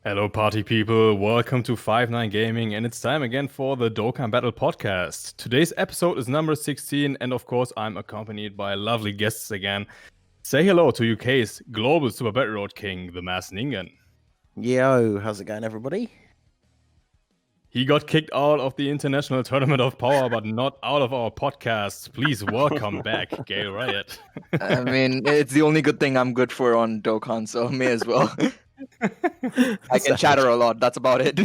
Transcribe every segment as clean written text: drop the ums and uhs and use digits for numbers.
Hello, party people. Welcome to 5-9 Gaming, and it's time again for the Dokkan Battle podcast. Today's episode is number 16, and of course, I'm accompanied by lovely guests again. Say hello to UK's global Super Battle Road King, the Mass Ningen. Yo, how's it going, everybody? He got kicked out of the International Tournament of Power, but not out of our podcast. Please welcome back, Gale Riot. I mean, it's the only good thing I'm good for on Dokkan, so may as well. I can chatter a lot. That's about it.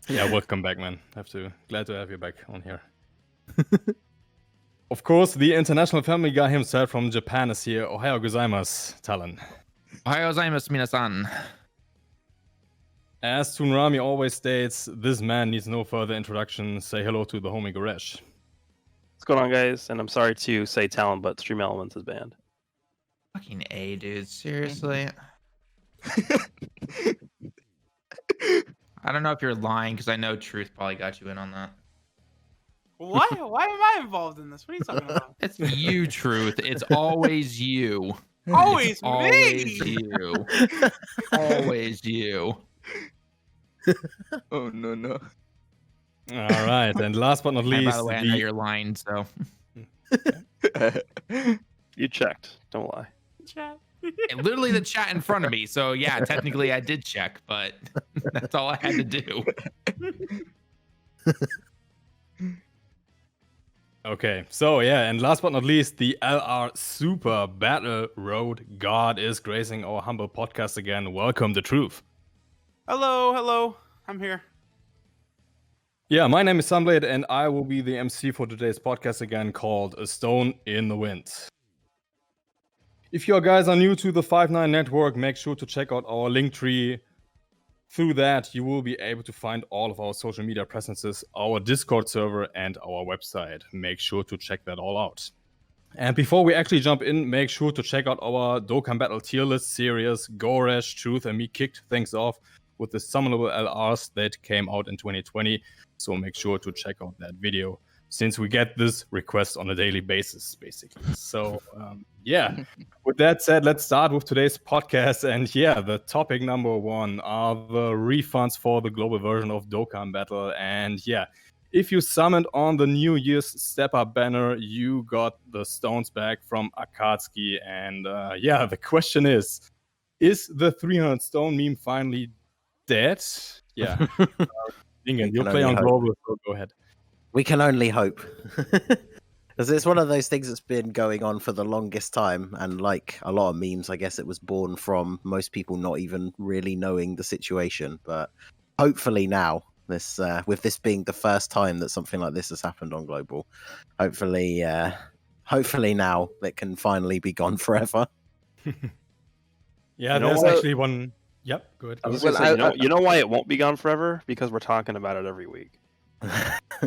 Yeah, welcome back, man. Glad to have you back on here. Of course, the international family guy himself from Japan is here. Ohayo gozaimasu, Talon. Ohayo gozaimasu, minasan. As Tsunrami always states, this man needs no further introduction. Say hello to the homie Goresh. What's going on, guys? And I'm sorry to say Talon, but Stream Elements is banned. Fucking A, dude. Seriously. I don't know if you're lying because I know Truth probably got you in on that. Why am I involved in this? What are you talking about? It's you, Truth. It's always you. Always It's me. always you. Always you. Oh, no. All right, and last but not And least, by the way, I know you're lying, so. You checked. Don't lie. Chat. And literally the chat in front of me. So yeah, technically I did check, but that's all I had to do. Okay, so yeah, and last but not least, the LR Super Battle Road God is gracing our humble podcast again. Welcome, The Truth. Hello. I'm here. Yeah, my name is Sunblade, and I will be the MC for today's podcast again, called A Stone in the Wind. If you guys are new to the 5-9 network, make sure to check out our link tree. Through that, you will be able to find all of our social media presences, our Discord server, and our website. Make sure to check that all out. And before we actually jump in, make sure to check out our Dokkan Battle tier list series. Goresh, Truth, and me kicked things off with the summonable LRs that came out in 2020. So make sure to check out that video, since we get this request on a daily basis, basically. So, yeah, with that said, let's start with today's podcast. And yeah, the topic number one are the refunds for the global version of Dokkan Battle. And yeah, if you summoned on the New Year's Step Up banner, you got the stones back from Akatsuki. And yeah, the question is the 300 stone meme finally dead? Yeah. Ningen, you play on global, so go ahead. We can only hope. Because it's one of those things that's been going on for the longest time. And like a lot of memes, I guess it was born from most people not even really knowing the situation. But hopefully now, this with this being the first time that something like this has happened on global, hopefully now it can finally be gone forever. Yeah, You know there's what? actually one. Yep, go ahead. I was Well, gonna say, you know why it won't be gone forever? Because we're talking about it every week.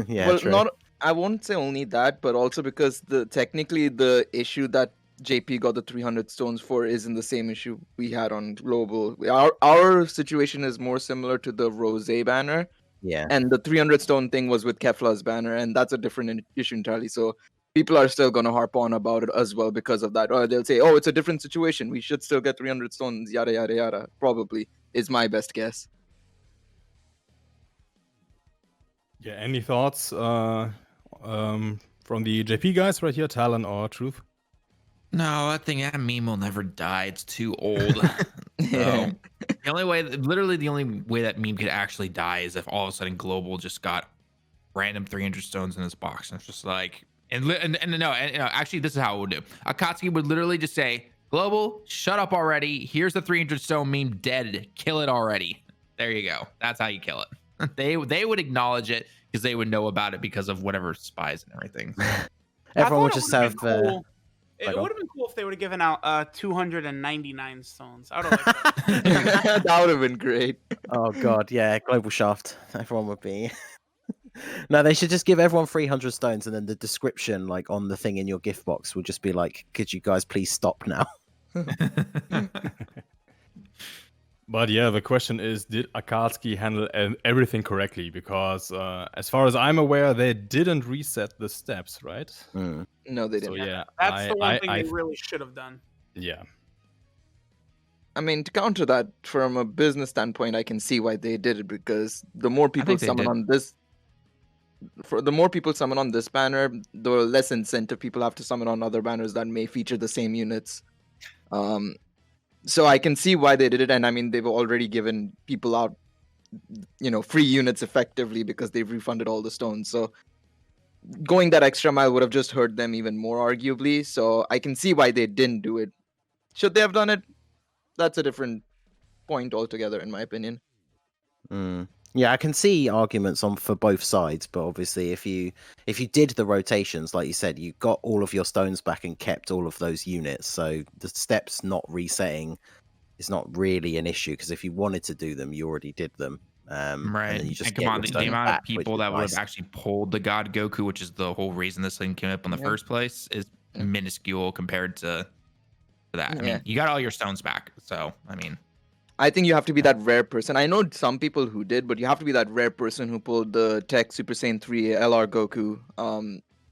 Yeah, Well, true. I won't say only that, but also because technically the issue that JP got the 300 stones for isn't the same issue we had on global. Our situation is more similar to the Rose banner, Yeah. and the 300 stone thing was with Kefla's banner, and that's a different issue entirely. So people are still going to harp on about it as well because of that. Or they'll say, oh, it's a different situation. We should still get 300 stones, yada, yada, yada. Probably is my best guess. Yeah, any thoughts from the JP guys right here, Talon or Truth? No, that meme will never die. It's too old. So, the only way that meme could actually die is if all of a sudden Global just got random 300 stones in his box, and it's just like, actually, this is how it would do. Akatsuki would literally just say, "Global, shut up already. Here's the 300 stone meme dead. Kill it already." There you go. That's how you kill it. They would acknowledge it because they would know about it because of whatever spies and everything. Everyone would I just thought it have. would've been cool. It Like, would have been cool if they would have given out 299 stones. I would have liked that. That would have been great. Oh god, yeah, global shaft. Everyone would be. No, they should just give everyone 300 stones, and then the description, like on the thing in your gift box, would just be like, "Could you guys please stop now?" But yeah, the question is, did Akatsuki handle everything correctly? Because as far as I'm aware, they didn't reset the steps, right? Mm. No, they So didn't. yeah, That's the one thing they really should have done. yeah. I mean, to counter that, from a business standpoint, I can see why they did it, because the more people think they summon did. on this, the more people summon on this banner, the less incentive people have to summon on other banners that may feature the same units. So I can see why they did it, and I mean, they've already given people out, free units effectively because they've refunded all the stones. So going that extra mile would have just hurt them even more, arguably. So I can see why they didn't do it. Should they have done it? That's a different point altogether, in my opinion. Yeah, I can see arguments on for both sides, but obviously, if you did the rotations, like you said, you got all of your stones back and kept all of those units. So the steps not resetting is not really an issue, because if you wanted to do them, you already did them. And Right. then you just And get come on, your the stones amount back, of people which that is would nice. have actually pulled the God Goku, which is the whole reason this thing came up in the Yeah. first place, is Yeah. minuscule compared to that. I Yeah. mean, you got all your stones back. So, I mean, I think you have to be that rare person. I know some people who did, but you have to be that rare person who pulled the Tech Super Saiyan 3 LR Goku,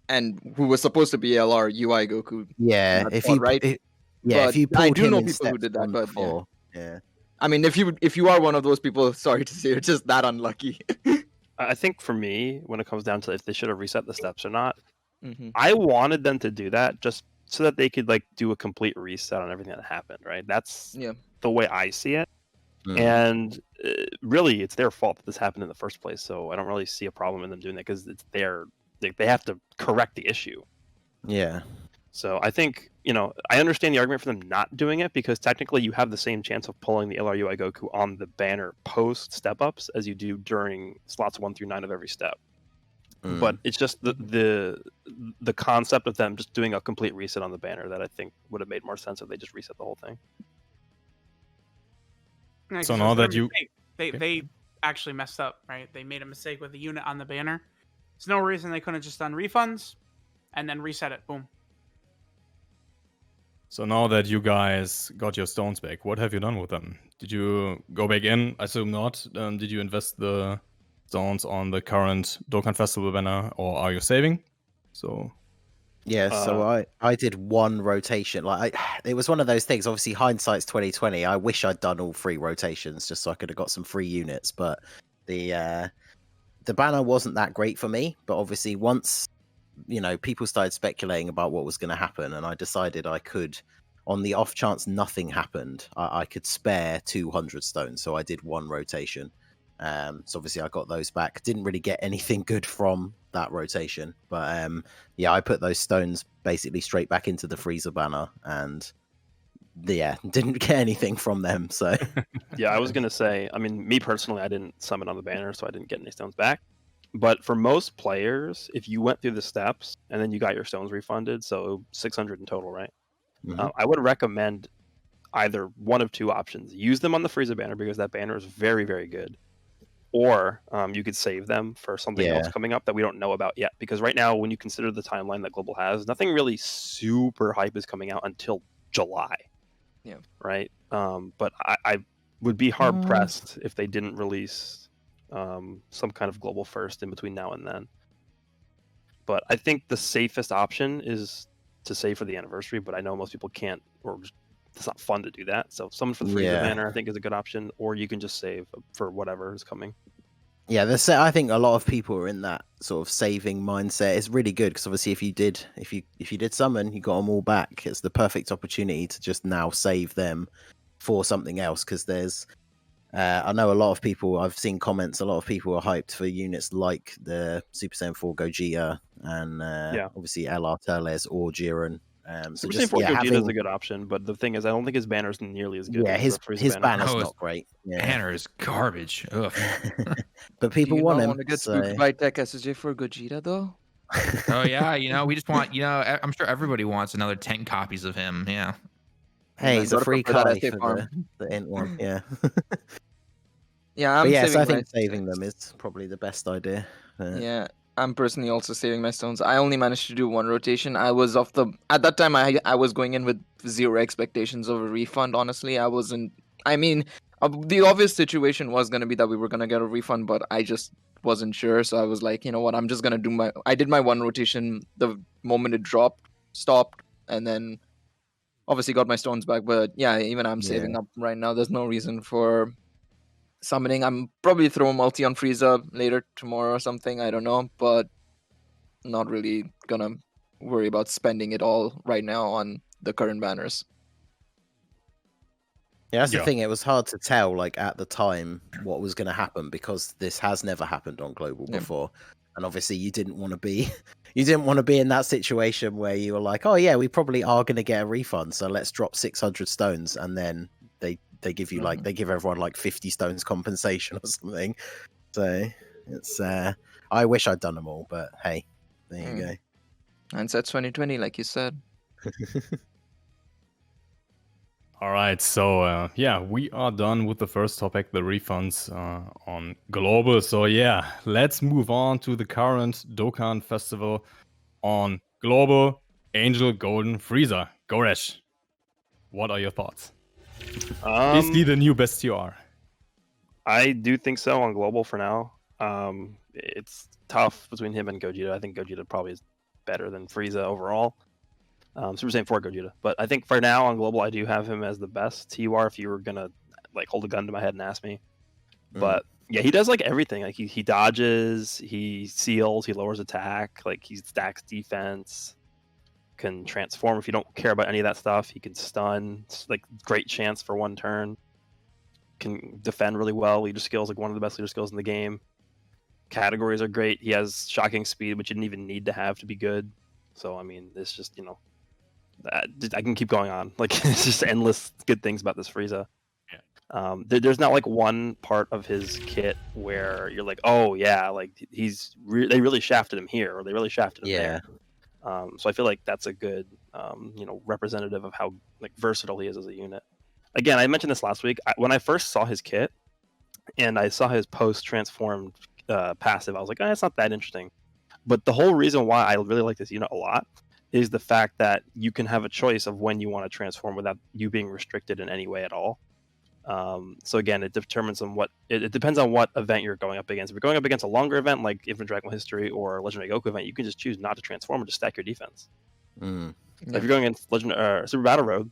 and who was supposed to be LR UI Goku. Yeah, That's if not you right. if you I pulled do him know in people who steps did that, 1 but to 4, yeah. I mean, if you are one of those people, sorry to say, you're just that unlucky. I think for me, when it comes down to if they should have reset the steps or not, Mm-hmm. I wanted them to do that just so that they could like do a complete reset on everything that happened. Right? That's Yeah. the way I see it. And really, it's their fault that this happened in the first place. So I don't really see a problem in them doing that, because it's they have to correct the issue. Yeah. So I think, I understand the argument for them not doing it, because technically you have the same chance of pulling the LRUI Goku on the banner post step ups as you do during slots 1 through 9 of every step. But it's just the concept of them just doing a complete reset on the banner that I think would have made more sense if they just reset the whole thing. Yeah, So 'cause now it was their that you- mistake. They actually messed up, right? They made a mistake with the unit on the banner. There's no reason they couldn't have just done refunds and then reset it. Boom. So now that you guys got your stones back, what have you done with them? Did you go back in? I assume not. Did you invest the stones on the current Dokkan Festival banner, or are you saving? So Yeah, so I did one rotation. Like it was one of those things. Obviously, hindsight's 2020. I wish I'd done all 3 rotations just so I could have got some free units. But the banner wasn't that great for me. But obviously, once people started speculating about what was going to happen, and I decided I could, on the off chance nothing happened, I could spare 200 stones. So I did one rotation. So obviously I got those back. Didn't really get anything good from that rotation, but yeah, I put those stones basically straight back into the Frieza banner, and didn't get anything from them. So Yeah, I was gonna say, I mean, me personally, I didn't summon on the banner, so I didn't get any stones back. But for most players, if you went through the steps and then you got your stones refunded, so 600 in total, right? I would recommend either one of 2 options. Use them on the Frieza banner, because that banner is very, very good. Or you could save them for something else coming up that we don't know about yet. Because right now, when you consider the timeline that Global has, nothing really super hype is coming out until July. Yeah. Right? But I would be hard-pressed if they didn't release some kind of Global first in between now and then. But I think the safest option is to save for the anniversary, but I know most people can't, or just, it's not fun to do that. So someone for the Frieza banner, I think, is a good option, or you can just save for whatever is coming. Yeah, I think a lot of people are in that sort of saving mindset. It's really good, because obviously if you did summon, you got them all back. It's the perfect opportunity to just now save them for something else, because there's I know a lot of people, I've seen comments, a lot of people are hyped for units like the Super Saiyan 4 Gogeta and obviously LR Teles or Jiren. So Super just Saiyan 4 Gogeta having... is a good option, but the thing is, I don't think his banner is nearly as good. Yeah, as the Frieza his banner's Oh, not great. Yeah. banner is garbage. Ugh. But people want him. Want to get so... spooked by Tech SSJ for Gogeta though? Oh yeah, we just want, I'm sure everybody wants another 10 copies of him. Yeah. Hey, he's a gotta free prepare that Kai SA for farm. the int one. Yeah. Yeah, I'm But yes, saving I think my saving them is probably the best idea. Yeah, I'm personally also saving my stones. I only managed to do one rotation. I was at that time I was going in with 0 expectations of a refund. Honestly, I wasn't. I mean, the obvious situation was gonna be that we were gonna get a refund, but I just wasn't sure. So I was like, you know what, I'm just gonna do I did my one rotation the moment it stopped, and then obviously got my stones back, but yeah, even I'm saving up right now. There's no reason for summoning. I'm probably throw a multi on Frieza later tomorrow or something. I don't know, but not really gonna worry about spending it all right now on the current banners. Yeah, that's the Yeah. thing. It was hard to tell, like at the time, what was going to happen because this has never happened on global Yeah. before, and obviously you didn't want to be, you didn't want to be in that situation where you were like, oh yeah, we probably are going to get a refund, so let's drop 600 stones, and then they give you like they give everyone like 50 stones compensation or something. So it's I wish I'd done them all, but hey, there you go. Hindsight's 2020, like you said. All right, so yeah, we are done with the first topic, the refunds on global. So yeah, let's move on to the current Dokkan festival on global. Angel Golden Frieza. Goresh, what are your thoughts? Basically, the new best TR. I do think so on global for now. It's tough between him and Gogeta. I think Gogeta probably is better than Frieza overall. Super Saiyan 4 Gogeta. But I think for now on global, I do have him as the best TUR if you were going to like hold a gun to my head and ask me. But yeah, he does like everything. Like he dodges, he seals, he lowers attack, like he stacks defense, can transform if you don't care about any of that stuff. He can stun, it's like great chance for one turn. Can defend really well. Leader skills, like one of the best leader skills in the game. Categories are great. He has shocking speed, which you didn't even need to have to be good. So I mean, it's just I can keep going on. Like it's just endless good things about this Frieza. Yeah. There's not like one part of his kit where you're like, oh yeah, like they really shafted him here or they really shafted him there. So I feel like that's a good representative of how like versatile he is as a unit. Again, I mentioned this last week. When I first saw his kit and I saw his post transformed passive, I was like, it's not that interesting. But the whole reason why I really like this unit a lot is the fact that you can have a choice of when you want to transform without you being restricted in any way at all. So again, it determines on it depends on what event you're going up against. If you're going up against a longer event like Infinite Dragon Ball History or Legendary Goku event, you can just choose not to transform and just stack your defense. So if you're going against Super Battle Road,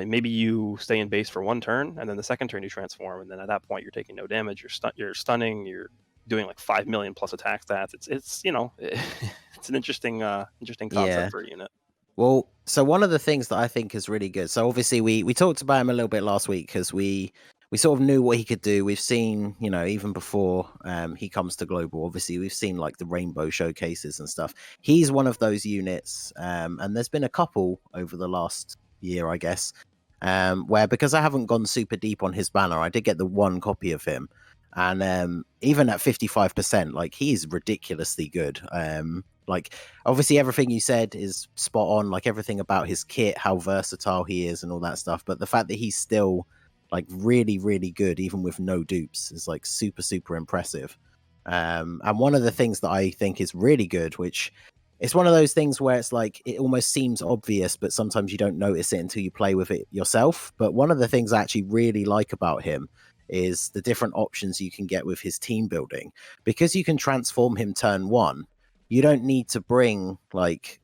maybe you stay in base for one turn, and then the second turn you transform, and then at that point you're taking no damage. You're stunning. You're doing like 5 million plus attack stats. It's it's an interesting concept for a unit. Well, so one of the things that I think is really good. So obviously we talked about him a little bit last week because we sort of knew what he could do. We've seen, even before he comes to global, obviously we've seen like the rainbow showcases and stuff. He's one of those units, and there's been a couple over the last year, I guess, where because I haven't gone super deep on his banner, I did get the one copy of him. And even at 55%, like he's ridiculously good. Like obviously everything you said is spot on, like everything about his kit, how versatile he is and all that stuff. But the fact that he's still like really, really good, even with no dupes, is like super, super impressive. And one of the things that I think is really good, which it's one of those things where it's like it almost seems obvious, but sometimes you don't notice it until you play with it yourself. But one of the things I actually really like about him is the different options you can get with his team building. Because you can transform him turn one, you don't need to bring like,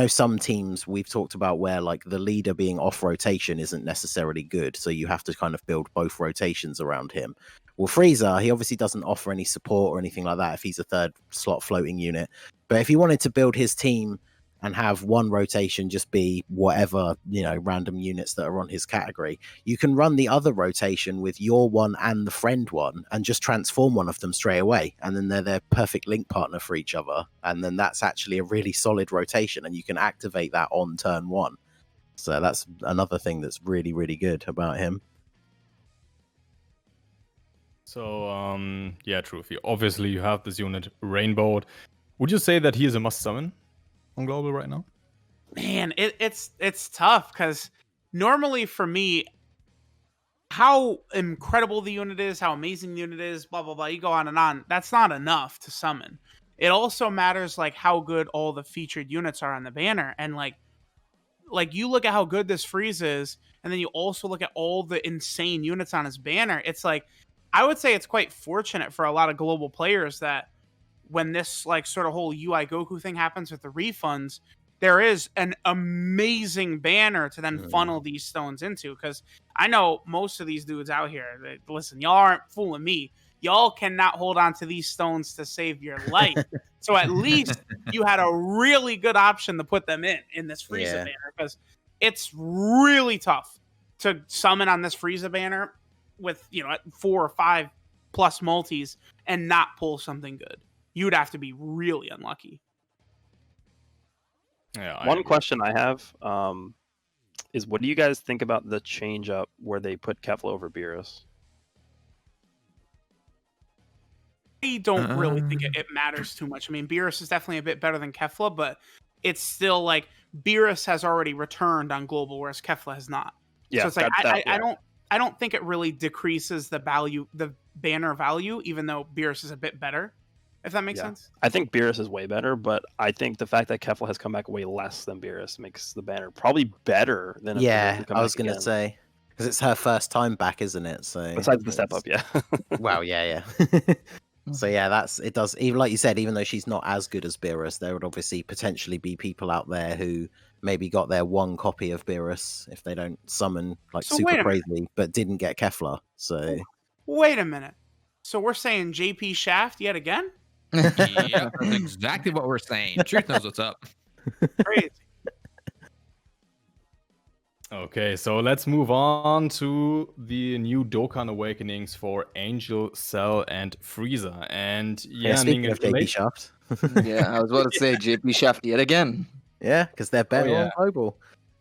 some teams we've talked about where like the leader being off rotation isn't necessarily good. So you have to kind of build both rotations around him. Well, Frieza, he obviously doesn't offer any support or anything like that if he's a third slot floating unit. But if you wanted to build his team and have one rotation just be whatever, random units that are on his category, you can run the other rotation with your one and the friend one and just transform one of them straight away. And then they're their perfect link partner for each other. And then that's actually a really solid rotation and you can activate that on turn one. So that's another thing that's really, really good about him. So, yeah, true. Obviously, you have this unit rainbowed. Would you say that he is a must summon on global right now? Man, it's tough because normally for me, how incredible the unit is, how amazing the unit is, blah blah blah, you go on and on. That's not enough to summon. It also matters like how good all the featured units are on the banner, and like you look at how good this Frieza is, and then you also look at all the insane units on his banner. It's like I would say it's quite fortunate for a lot of global players that when this like sort of whole UI Goku thing happens with the refunds, there is an amazing banner to then funnel these stones into. Because I know most of these dudes out here, listen, y'all aren't fooling me. Y'all cannot hold on to these stones to save your life. So at least you had a really good option to put them in this Frieza banner, because it's really tough to summon on this Frieza banner with 4 or 5 plus multis and not pull something good. You'd have to be really unlucky. Yeah. One question I have is, what do you guys think about the change up where they put Kefla over Beerus? I don't really think it matters too much. I mean, Beerus is definitely a bit better than Kefla, but it's still like Beerus has already returned on global, whereas Kefla has not. Yeah, So it's like I don't think it really decreases the banner value, even though Beerus is a bit better. If that makes sense. I think Beerus is way better, but I think the fact that Kefla has come back way less than Beerus makes the banner probably better than if Beerus had come I was back gonna again. say, because it's her first time back, isn't it? So Besides the step up, yeah. Wow, yeah. So yeah, it does, even like you said, even though she's not as good as Beerus, there would obviously potentially be people out there who maybe got their one copy of Beerus if they don't summon like So wait super a minute. crazy, but didn't get Kefla. So Wait a minute. So we're saying JP Shaft yet again? Yeah, that's exactly what we're saying. Truth knows what's up. Crazy. Okay, so let's move on to the new Dokkan awakenings for Angel, Cell, and Frieza. And yeah, speaking of JP Shaft, Yeah, I was about to say JP Shaft yet again. yeah, because they're better on global.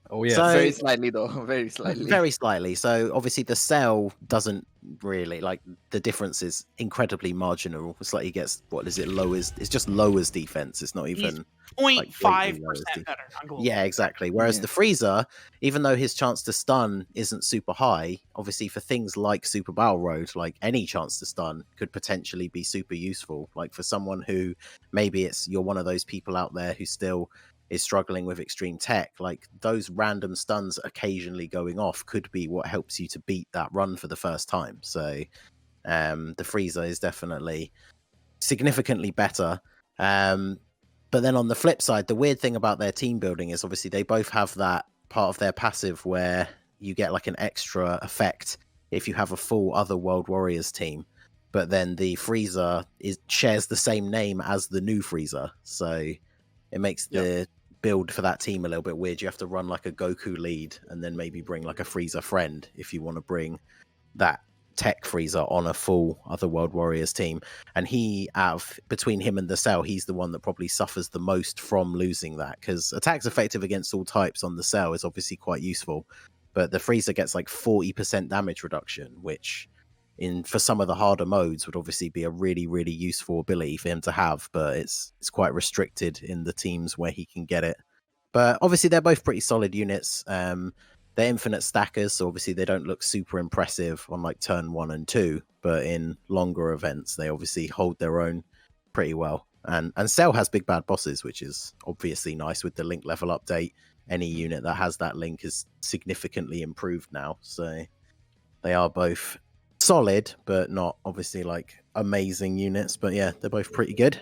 Oh yeah, So- Very slightly though, very slightly. Very slightly. So obviously the Cell doesn't really, like, the difference is incredibly marginal. It's like he gets, what is it, lowers, it's just lowers defense. It's not even 0.5% lowers better on global. Yeah, exactly. Whereas Yeah. the Freezer, even though his chance to stun isn't super high, obviously for things like Super Battle Road, like any chance to stun could potentially be super useful. Like for someone who maybe you're one of those people out there who still is struggling with extreme tech, like those random stuns occasionally going off could be what helps you to beat that run for the first time. So the Freezer is definitely significantly better. But then on the flip side, the weird thing about their team building is obviously they both have that part of their passive where you get like an extra effect if you have a full other World Warriors team. But then the Frieza shares the same name as the new Frieza. So it makes the build for that team a little bit weird. You have to run like a Goku lead and then maybe bring like a Frieza friend if you want to bring that tech Frieza on a full other World Warriors team. And between him and the Cell, he's the one that probably suffers the most from losing that, because attacks effective against all types on the Cell is obviously quite useful, but the Frieza gets like 40% damage reduction, which for some of the harder modes would obviously be a really, really useful ability for him to have, but it's quite restricted in the teams where he can get it. But obviously they're both pretty solid units. They're infinite stackers, so obviously they don't look super impressive on like turn 1 and 2, but in longer events they obviously hold their own pretty well. And Cell has big bad bosses, which is obviously nice with the link level update. Any unit that has that link is significantly improved now, so they are both solid, but not obviously like amazing units. But yeah, they're both pretty good.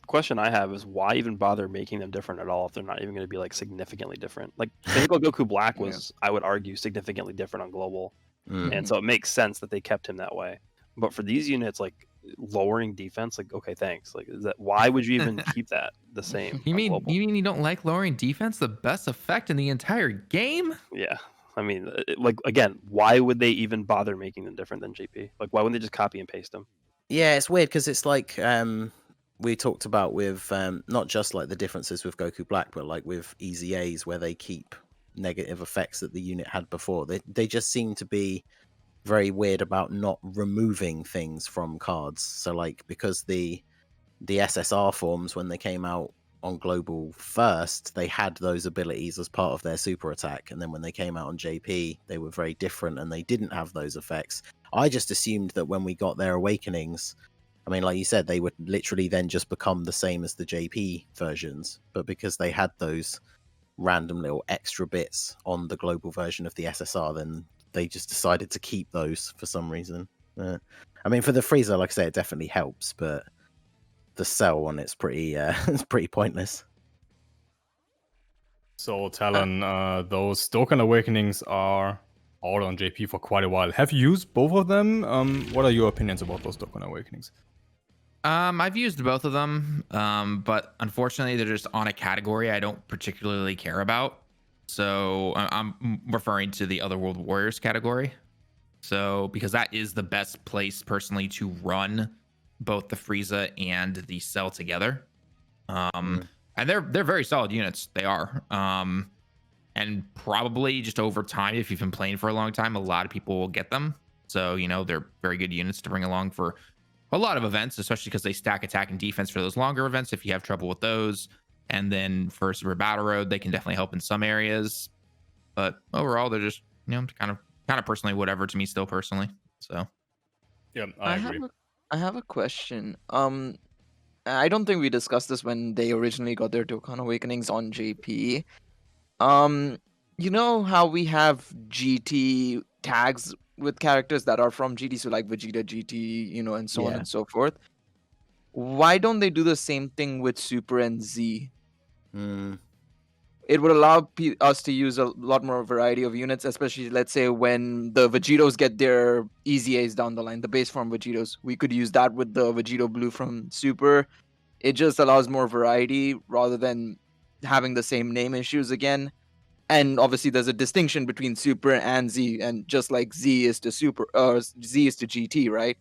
Question I have is, why even bother making them different at all if they're not even going to be like significantly different? Like Physical Goku Black was, I would argue, significantly different on global, and so it makes sense that they kept him that way. But for these units, like lowering defense, like okay, thanks. Like, why would you even keep that the same? You on mean global? you don't like lowering defense? The best effect in the entire game? Yeah. I mean, like again, why would they even bother making them different than JP? Like, why wouldn't they just copy and paste them? Yeah, it's weird because it's like we talked about with not just like the differences with Goku Black, but like with EZAs where they keep negative effects that the unit had before. They just seem to be very weird about not removing things from cards. So like because the SSR forms, when they came out on global first, they had those abilities as part of their super attack, and then when they came out on JP they were very different and they didn't have those effects. I just assumed that when we got their awakenings, I mean, like you said, they would literally then just become the same as the JP versions, but because they had those random little extra bits on the global version of the SSR, then they just decided to keep those for some reason. I mean, for the Frieza, like I say, it definitely helps, but the Cell one, it's pretty it's pretty pointless. So, Talon, those Dokkan Awakenings are out on JP for quite a while. Have you used both of them? What are your opinions about those Dokkan Awakenings? I've used both of them, but unfortunately, they're just on a category I don't particularly care about. So I'm referring to the Otherworld Warriors category. So because that is the best place personally to run both the Frieza and the Cell together. And they're very solid units. They are. And probably just over time, if you've been playing for a long time, a lot of people will get them. So, they're very good units to bring along for a lot of events, especially because they stack attack and defense for those longer events if you have trouble with those. And then for Super Battle Road, they can definitely help in some areas. But overall, they're just, kind of personally whatever to me still personally. So Yeah, I agree. I have a question. I don't think we discussed this when they originally got their Dokkan Awakenings on JP. You know how we have GT tags with characters that are from GT, so like Vegeta GT, and so on Yeah. and so forth. Why don't they do the same thing with Super and Z? It would allow us to use a lot more variety of units, especially, let's say, when the Vegetos get their EZAs down the line, the base form Vegetos. We could use that with the Vegito Blue from Super. It just allows more variety rather than having the same name issues again. And obviously, there's a distinction between Super and Z, and just like Z is to Super, Z is to GT, right?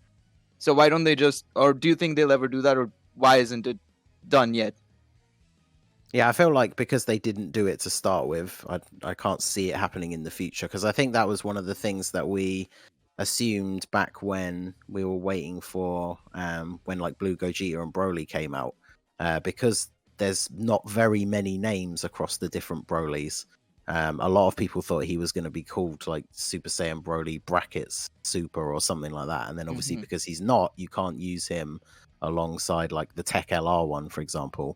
So why don't they just, or do you think they'll ever do that, or why isn't it done yet? Yeah, I feel like because they didn't do it to start with, I can't see it happening in the future. Because I think that was one of the things that we assumed back when we were waiting for when like Blue Gogeta and Broly came out, because there's not very many names across the different Brolys. A lot of people thought he was going to be called like Super Saiyan Broly brackets Super or something like that, and then obviously because he's not, you can't use him alongside like the Tech LR one, for example.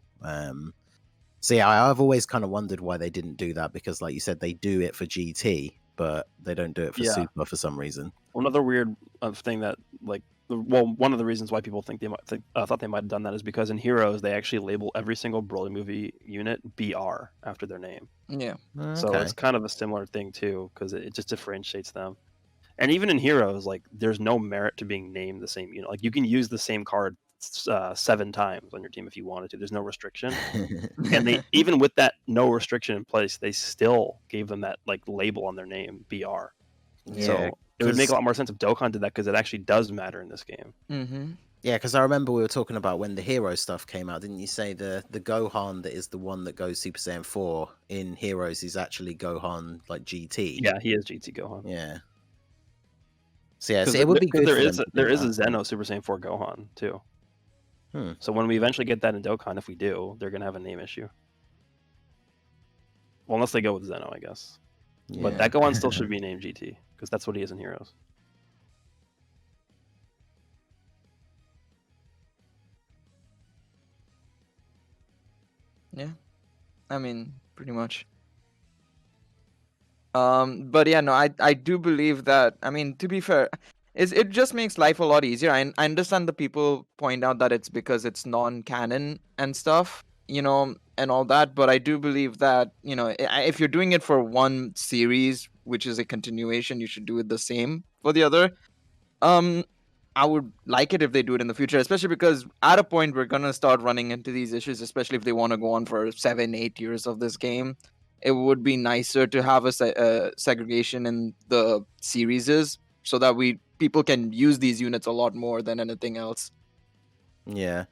So yeah, I've always kind of wondered why they didn't do that, because like you said, they do it for GT, but they don't do it for Yeah. Super for some reason. Another weird thing that, like, one of the reasons why people think they might thought they might have done that is because in Heroes they actually label every single Broly movie unit BR after their name. Yeah. So it's kind of a similar thing too, because it just differentiates them. And even in Heroes, like, there's no merit to being named the same unit. Like, you can use the same card 7 times on your team if you wanted to. There's no restriction. And they, even with that no restriction in place, they still gave them that like label on their name, BR. Yeah, So it would make a lot more sense if Dokkan did that, because it actually does matter in this game. Yeah, because I remember we were talking about when the hero stuff came out, didn't you say the Gohan that is the one that goes Super Saiyan 4 in Heroes is actually Gohan like GT? Yeah, he is GT Gohan. Yeah. So yeah, so it would be good. There is a Zeno Super Saiyan 4 Gohan too. So when we eventually get that in Dokkan, if we do, they're gonna have a name issue. Well, unless they go with Zeno, I guess. Yeah. But that Gohan still should be named GT, because that's what he is in Heroes. Yeah, I mean, pretty much. But yeah, no, I do believe that. I mean, to be fair, it just makes life a lot easier. I understand the people point out that it's because it's non-canon and stuff, and all that. But I do believe that, if you're doing it for one series, which is a continuation, you should do it the same for the other. I would like it if they do it in the future, especially because at a point we're gonna start running into these issues, especially if they want to go on for 7-8 years of this game. It would be nicer to have a segregation in the series, so that people can use these units a lot more than anything else. Yeah.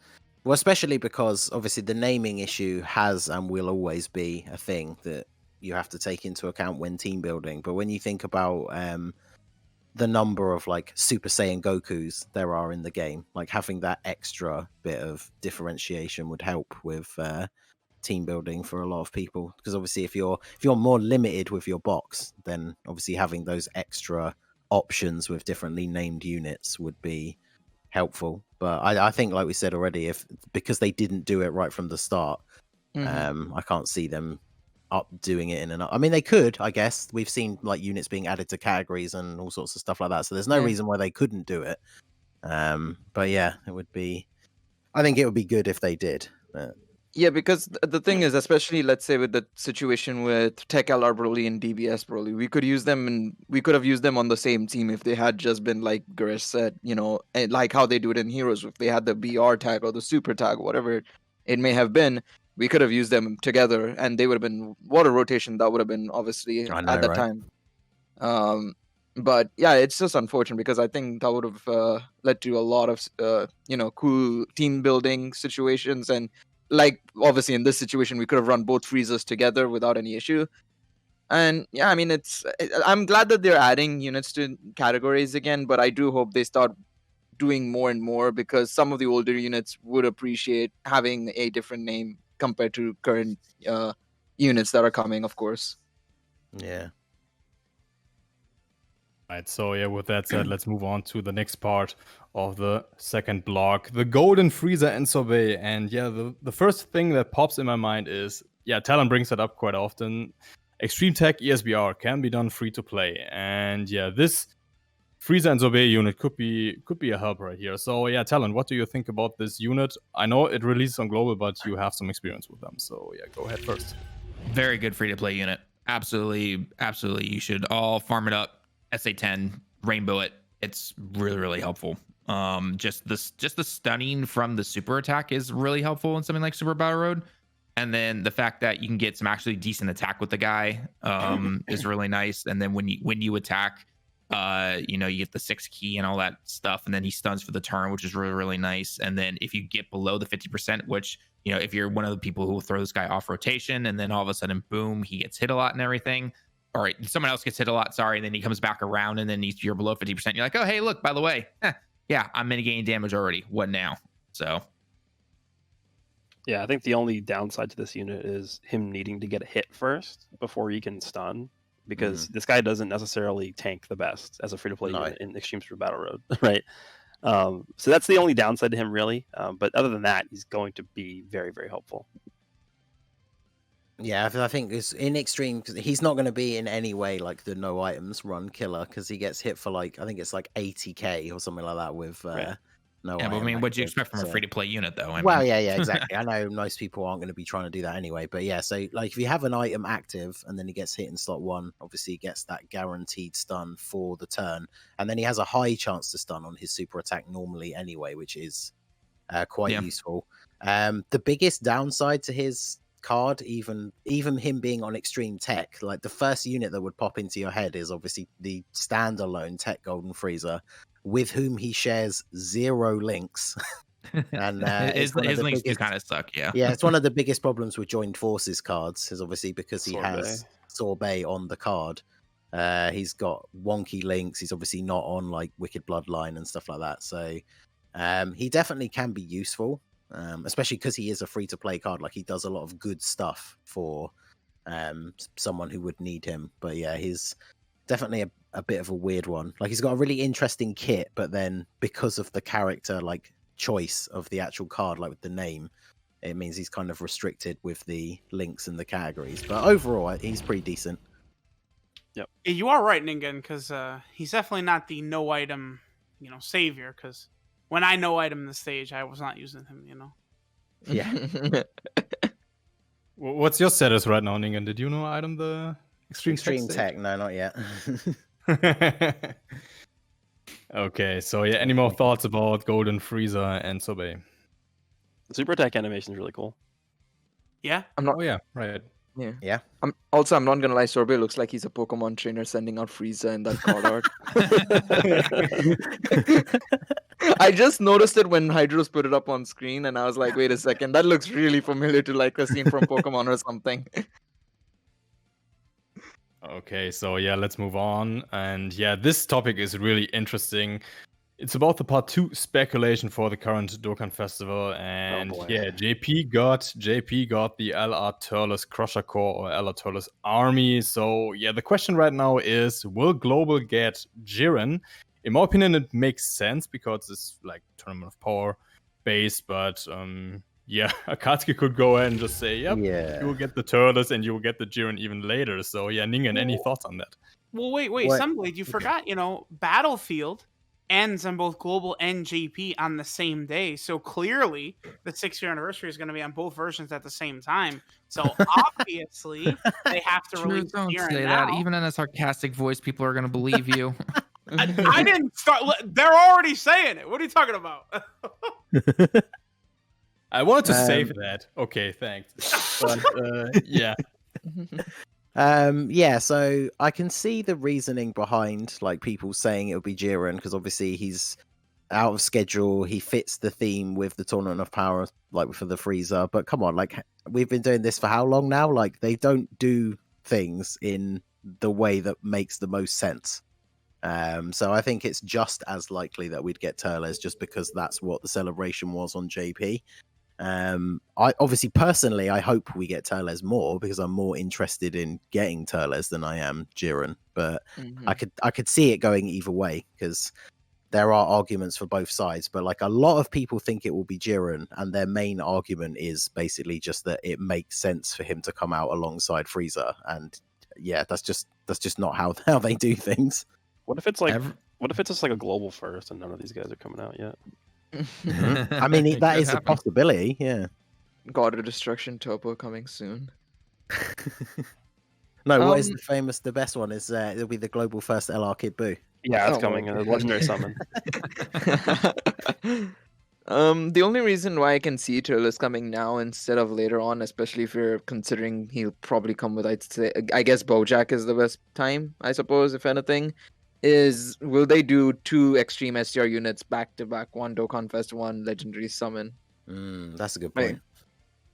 Well, especially because obviously the naming issue has and will always be a thing that you have to take into account when team building. But when you think about the number of like Super Saiyan Gokus there are in the game, like having that extra bit of differentiation would help with team building for a lot of people. Because obviously if you're more limited with your box, then obviously having those extra options with differently named units would be helpful. But I think, like we said already, because they didn't do it right from the start, I can't see them up doing it in I mean, they could, I guess. We've seen like units being added to categories and all sorts of stuff like that, so there's no reason why they couldn't do it. But yeah, I think it would be good if they did. Yeah, because the thing is, especially let's say with the situation with Tech LR Broly and DBS Broly, we could use them and we could have used them on the same team if they had just been like Gresh said, and like how they do it in Heroes, if they had the BR tag or the Super tag, whatever it may have been, we could have used them together and they would have been what a rotation that would have been obviously I know, at that right? time. But yeah, it's just unfortunate because I think that would have led to a lot of cool team building situations, and like obviously in this situation we could have run both Freezers together without any issue. And yeah, I mean I'm glad that they're adding units to categories again, but I do hope they start doing more and more because some of the older units would appreciate having a different name compared to current units that are coming, of course. Yeah. Right, so yeah, with that said, let's move on to the next part of the second block, the Golden Frieza and Sorbet. And yeah, the first thing that pops in my mind is, yeah, Talon brings that up quite often. Extreme Tech ESBR can be done free to play. And yeah, this Frieza and Sorbet unit could be a help right here. So yeah, Talon, what do you think about this unit? I know it releases on global, but you have some experience with them. So yeah, go ahead first. Very good free to play unit. Absolutely. You should all farm it up. SA10, rainbow it. It's really, really helpful. Just the stunning from the super attack is really helpful in something like Super Battle Road. And then the fact that you can get some actually decent attack with the guy is really nice. And then when you attack, you get the 6 key and all that stuff, and then he stuns for the turn, which is really, really nice. And then if you get below the 50%, which if you're one of the people who will throw this guy off rotation, and then all of a sudden, boom, he gets hit a lot and everything. All right, someone else gets hit a lot, sorry, and then he comes back around, and then you're below 50%. You're like, oh, hey, look, by the way, yeah, I'm mitigating damage already. What now? So, yeah, I think the only downside to this unit is him needing to get a hit first before he can stun, because this guy doesn't necessarily tank the best as a free-to-play unit in Extreme Super Battle Road, right? So that's the only downside to him, really. But other than that, he's going to be very, very helpful. Yeah, I think it's in extreme. He's not going to be in any way like the no items run killer because he gets hit for like I think it's like 80k or something like that with no. yeah, but I item mean, what'd you active, expect from a free to play unit, though? Well, yeah, exactly. I know most people aren't going to be trying to do that anyway, but yeah. So like, if you have an item active and then he gets hit in slot 1, obviously he gets that guaranteed stun for the turn, and then he has a high chance to stun on his super attack normally anyway, which is quite useful. The biggest downside to his card, even him being on extreme tech, like the first unit that would pop into your head is obviously the standalone Tech Golden Frieza, with whom he shares 0 links. And his links do kind of suck. Yeah, it's one of the biggest problems with joined forces cards is obviously because he has Sorbet on the card. He's got wonky links. He's obviously not on like Wicked Bloodline and stuff like that. So he definitely can be useful. Especially because he is a free-to-play card. Like, he does a lot of good stuff for someone who would need him. But yeah, he's definitely a bit of a weird one. Like, he's got a really interesting kit, but then because of the character, like, choice of the actual card, like with the name, it means he's kind of restricted with the links and the categories. But overall, he's pretty decent. Yep. Yeah, you are right, Ningen, because he's definitely not the no-item, savior, because when I no item the stage, I was not using him, Yeah. What's your status right now, Ningen? Did you no item the Extreme Tech? No, not yet. Okay, so yeah, any more thoughts about Golden Frieza and Sorbet? The super attack animation is really cool. Yeah? I'm not. Oh, yeah, right. Yeah. I'm not gonna lie, Sorbet looks like he's a Pokemon trainer sending out Frieza in that card art. I just noticed it when Hydros put it up on screen, and I was like, wait a second, that looks really familiar to like a scene from Pokemon or something. Okay, so yeah, let's move on. And yeah, this topic is really interesting. It's about the part 2 speculation for the current Dokkan Festival, and yeah, JP got the LR Turles Crusher Corps or LR Turles Army. So yeah, the question right now is, will Global get Jiren? In my opinion, it makes sense because it's like Tournament of Power based, but yeah, Akatsuki could go ahead and just say, yep, you will get the Turles and you will get the Jiren even later. So yeah, Ningen, any thoughts on that? Well, wait, Sunblade, you forgot, Battlefield ends on both Global and JP on the same day. So clearly, the 6-year anniversary is going to be on both versions at the same time. So obviously, they have to True, release don't Jiren say now. that. Even in a sarcastic voice, people are gonna believe you. I didn't start. They're already saying it. What are you talking about? I wanted to save that. Okay, thanks. But yeah. Yeah, so I can see the reasoning behind like people saying it'll be Jiren because obviously he's out of schedule. He fits the theme with the Tournament of Power, like for the Frieza. But come on, like we've been doing this for how long now? Like they don't do things in the way that makes the most sense. So I think it's just as likely that we'd get Turles just because that's what the celebration was on JP. I obviously personally I hope we get Turles more because I'm more interested in getting Turles than I am Jiren, but I could see it going either way because there are arguments for both sides, but like a lot of people think it will be Jiren, and their main argument is basically just that it makes sense for him to come out alongside Frieza, and yeah, that's just not how they do things. What if it's like what if it's just like a global first and none of these guys are coming out yet? I mean, that Could is a happen. possibility, yeah. God of Destruction Topo coming soon. No, what is the best one is it'll be the global first LR Kid Buu. Yeah, it's Oh, coming. okay. A legendary summon. The only reason why I can see Turles coming now instead of later on, especially if you're considering he'll probably come with, I guess Bojack is the best time, I suppose, if anything, is will they do 2 extreme STR units back to back, one Dokkan Fest, one legendary summon? That's a good Right. point.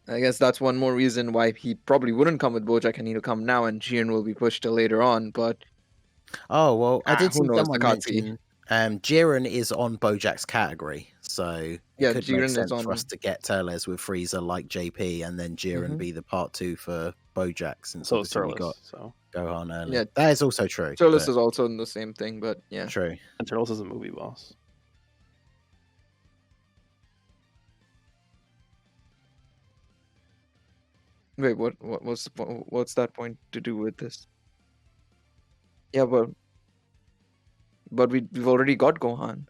I guess that's one more reason why he probably wouldn't come with Bojack and he'll come now, and Jiren will be pushed to later on. But Oh well, I did who see knows? I someone can't see. mention Jiren is on Bojack's category, so Yeah, it could Jiren make is sense on- for us to get Turles with Frieza like JP, and then Jiren be the part 2 for Bojack, since So it's obviously we Turles. got So Gohan early. Yeah. That is also true. Turles but- is also in the same thing, but yeah. true. and Turles is a movie boss. Wait, what's that point to do with this? Yeah, but we've already got Gohan.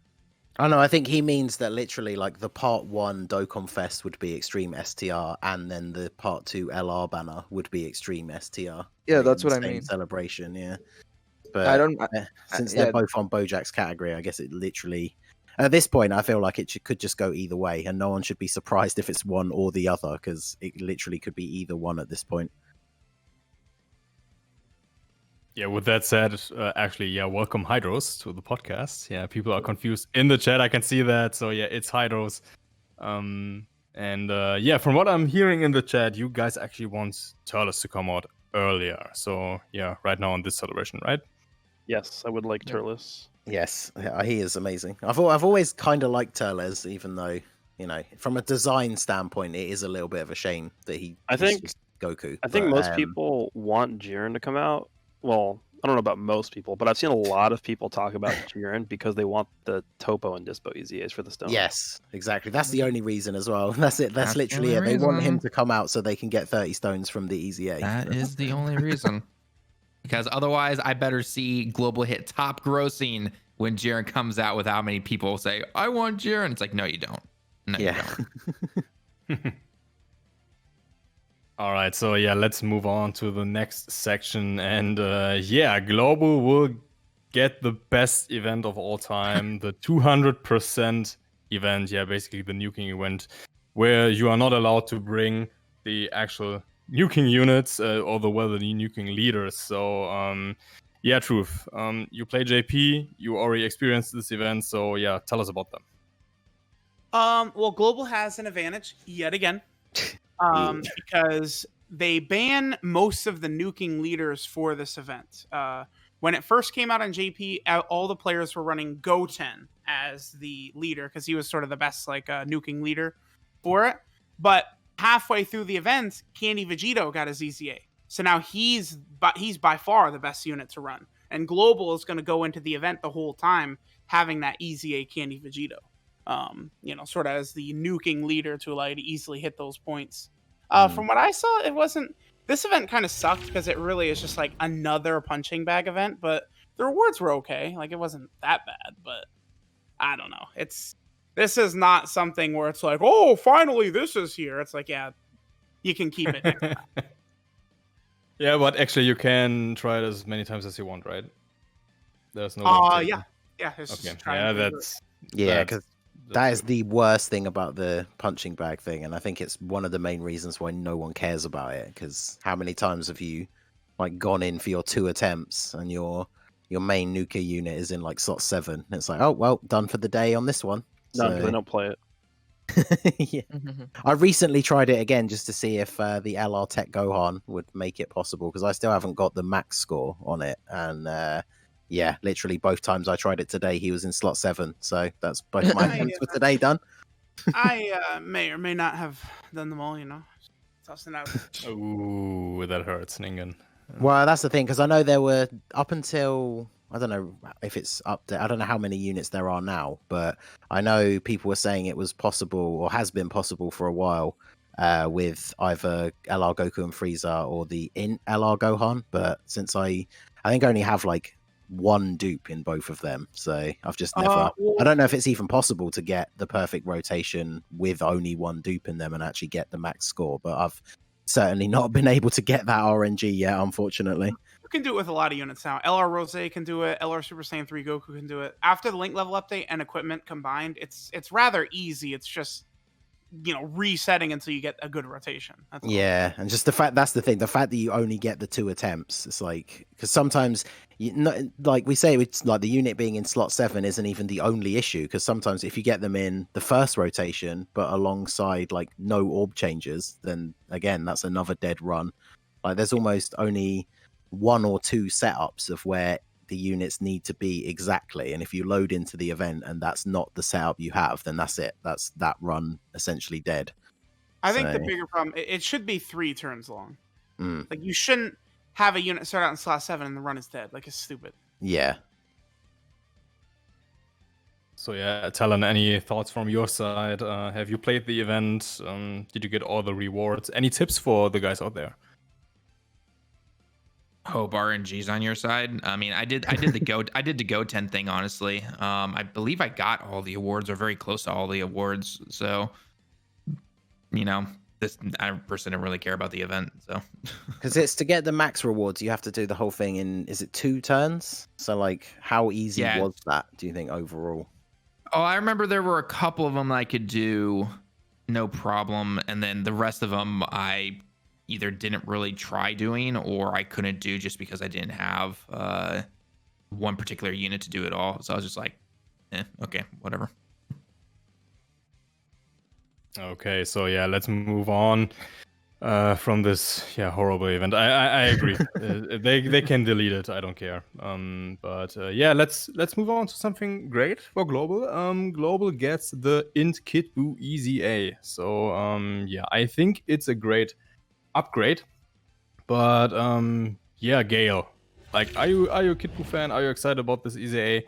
Oh no, I think he means that literally like the part 1 Dokkan Fest would be Extreme STR, and then the part 2 LR banner would be Extreme STR. Yeah, like, that's in the what I same mean. Celebration, yeah. But I don't. since yeah. they're both on Bojack's category, I guess it literally at this point I feel like it could just go either way, and no one should be surprised if it's one or the other because it literally could be either one at this point. Yeah, with that said, actually, yeah, welcome Hydros to the podcast. Yeah, people are confused in the chat. I can see that. So yeah, it's Hydros. And yeah, from what I'm hearing in the chat, you guys actually want Turles to come out earlier. So yeah, right now on this celebration, right? Yes, I would like Yeah. Turles. Yes, he is amazing. I've always kind of liked Turles, even though from a design standpoint, it is a little bit of a shame that he's just Goku. I think but, most people want Jiren to come out. Well, I don't know about most people, but I've seen a lot of people talk about Jiren because they want the Topo and Dispo EZAs for the stone. Yes, exactly. That's the only reason as well. That's it. That's That's the literally only it. They want him reason. to come out so they can get 30 stones from the EZA. That is the only reason. Because otherwise, I better see Global hit top grossing when Jiren comes out with how many people say, I want Jiren. It's like, no, you don't. No, Yeah. you don't. All right, so yeah, let's move on to the next section. And yeah, Global will get the best event of all time, the 200% event. Yeah, basically the nuking event, where you are not allowed to bring the actual nuking units or the nuking leaders. So yeah, Truth. You play JP, you already experienced this event, so yeah, tell us about them. Well, Global has an advantage yet again. Because they ban most of the nuking leaders for this event. When it first came out on JP, all the players were running Goten as the leader because he was sort of the best nuking leader for it. But halfway through the event, Candy Vegito got his EZA. So now he's by far the best unit to run. And Global is going to go into the event the whole time having that EZA Candy Vegito. Sort of as the nuking leader to allow you to easily hit those points. From what I saw, this event kind of sucked because it really is just like another punching bag event, but the rewards were okay. Like it wasn't that bad, but I don't know. This is not something where it's like, oh, finally this is here. It's like, yeah, you can keep it. Next time. Yeah, but actually you can try it as many times as you want, right? There's no limitation. Yeah. It's Okay. just trying Yeah, to do it. that's Yeah, that's- because that is the worst thing about the punching bag thing, and I think it's one of the main reasons why no one cares about it. Because how many times have you like gone in for your 2 attempts and your main nuka unit is in like slot 7? It's like, oh well, done for the day on this one. No, because I don't play it. Yeah. I recently tried it again just to see if the LR Tech Gohan would make it possible, because I still haven't got the max score on it, and yeah, literally both times I tried it today, he was in slot 7. So that's both my attempts for today done. I may or may not have done them all, tossing out. Ooh, that hurts, Ningen. Well, that's the thing, because I know there were up until, I don't know if it's up there, I don't know how many units there are now, but I know people were saying it was possible, or has been possible for a while, with either LR Goku and Frieza or the Int LR Gohan. But since I think I only have like one dupe in both of them, so I've just never. I don't know if it's even possible to get the perfect rotation with only one dupe in them and actually get the max score. But I've certainly not been able to get that RNG yet, unfortunately. You can do it with a lot of units now. LR Rose can do it. LR Super Saiyan 3 Goku can do it. After the link level update and equipment combined, it's rather easy. It's just resetting until you get a good rotation. That's all. Yeah, and just that's the thing. The fact that you only get the 2 attempts, it's like, because sometimes like we say, it's like the unit being in slot 7 isn't even the only issue, because sometimes if you get them in the first rotation but alongside like no orb changes, then again that's another dead run. Like there's almost only 1 or 2 setups of where the units need to be exactly, and if you load into the event and that's not the setup you have, then that's it. That's that run essentially dead. I think the bigger problem, it should be 3 turns long. Mm. Like you shouldn't have a unit start out in slot 7 and the run is dead. Like it's stupid. Yeah. So yeah, Talon, any thoughts from your side? Have you played the event? Did you get all the rewards? Any tips for the guys out there? Hope RNG's on your side. I mean, I did the Go 10 thing, honestly. I believe I got all the awards or very close to all the awards. So, I personally don't really care about the event. So, because it's to get the max rewards, you have to do the whole thing in, is it 2 turns? So like, how easy was that, do you think, overall? Oh, I remember there were a couple of them I could do no problem, and then the rest of them I either didn't really try doing or I couldn't do just because I didn't have one particular unit to do it all. So I was just like, okay, whatever. Okay, so yeah, let's move on from this horrible event. I agree. They can delete it. I don't care. But let's move on to something great for Global. Global gets the Int Kit Buu Easy A. So I think it's a great upgrade. But Gale, like, are you a Kit Buu fan? Are you excited about this Easy A?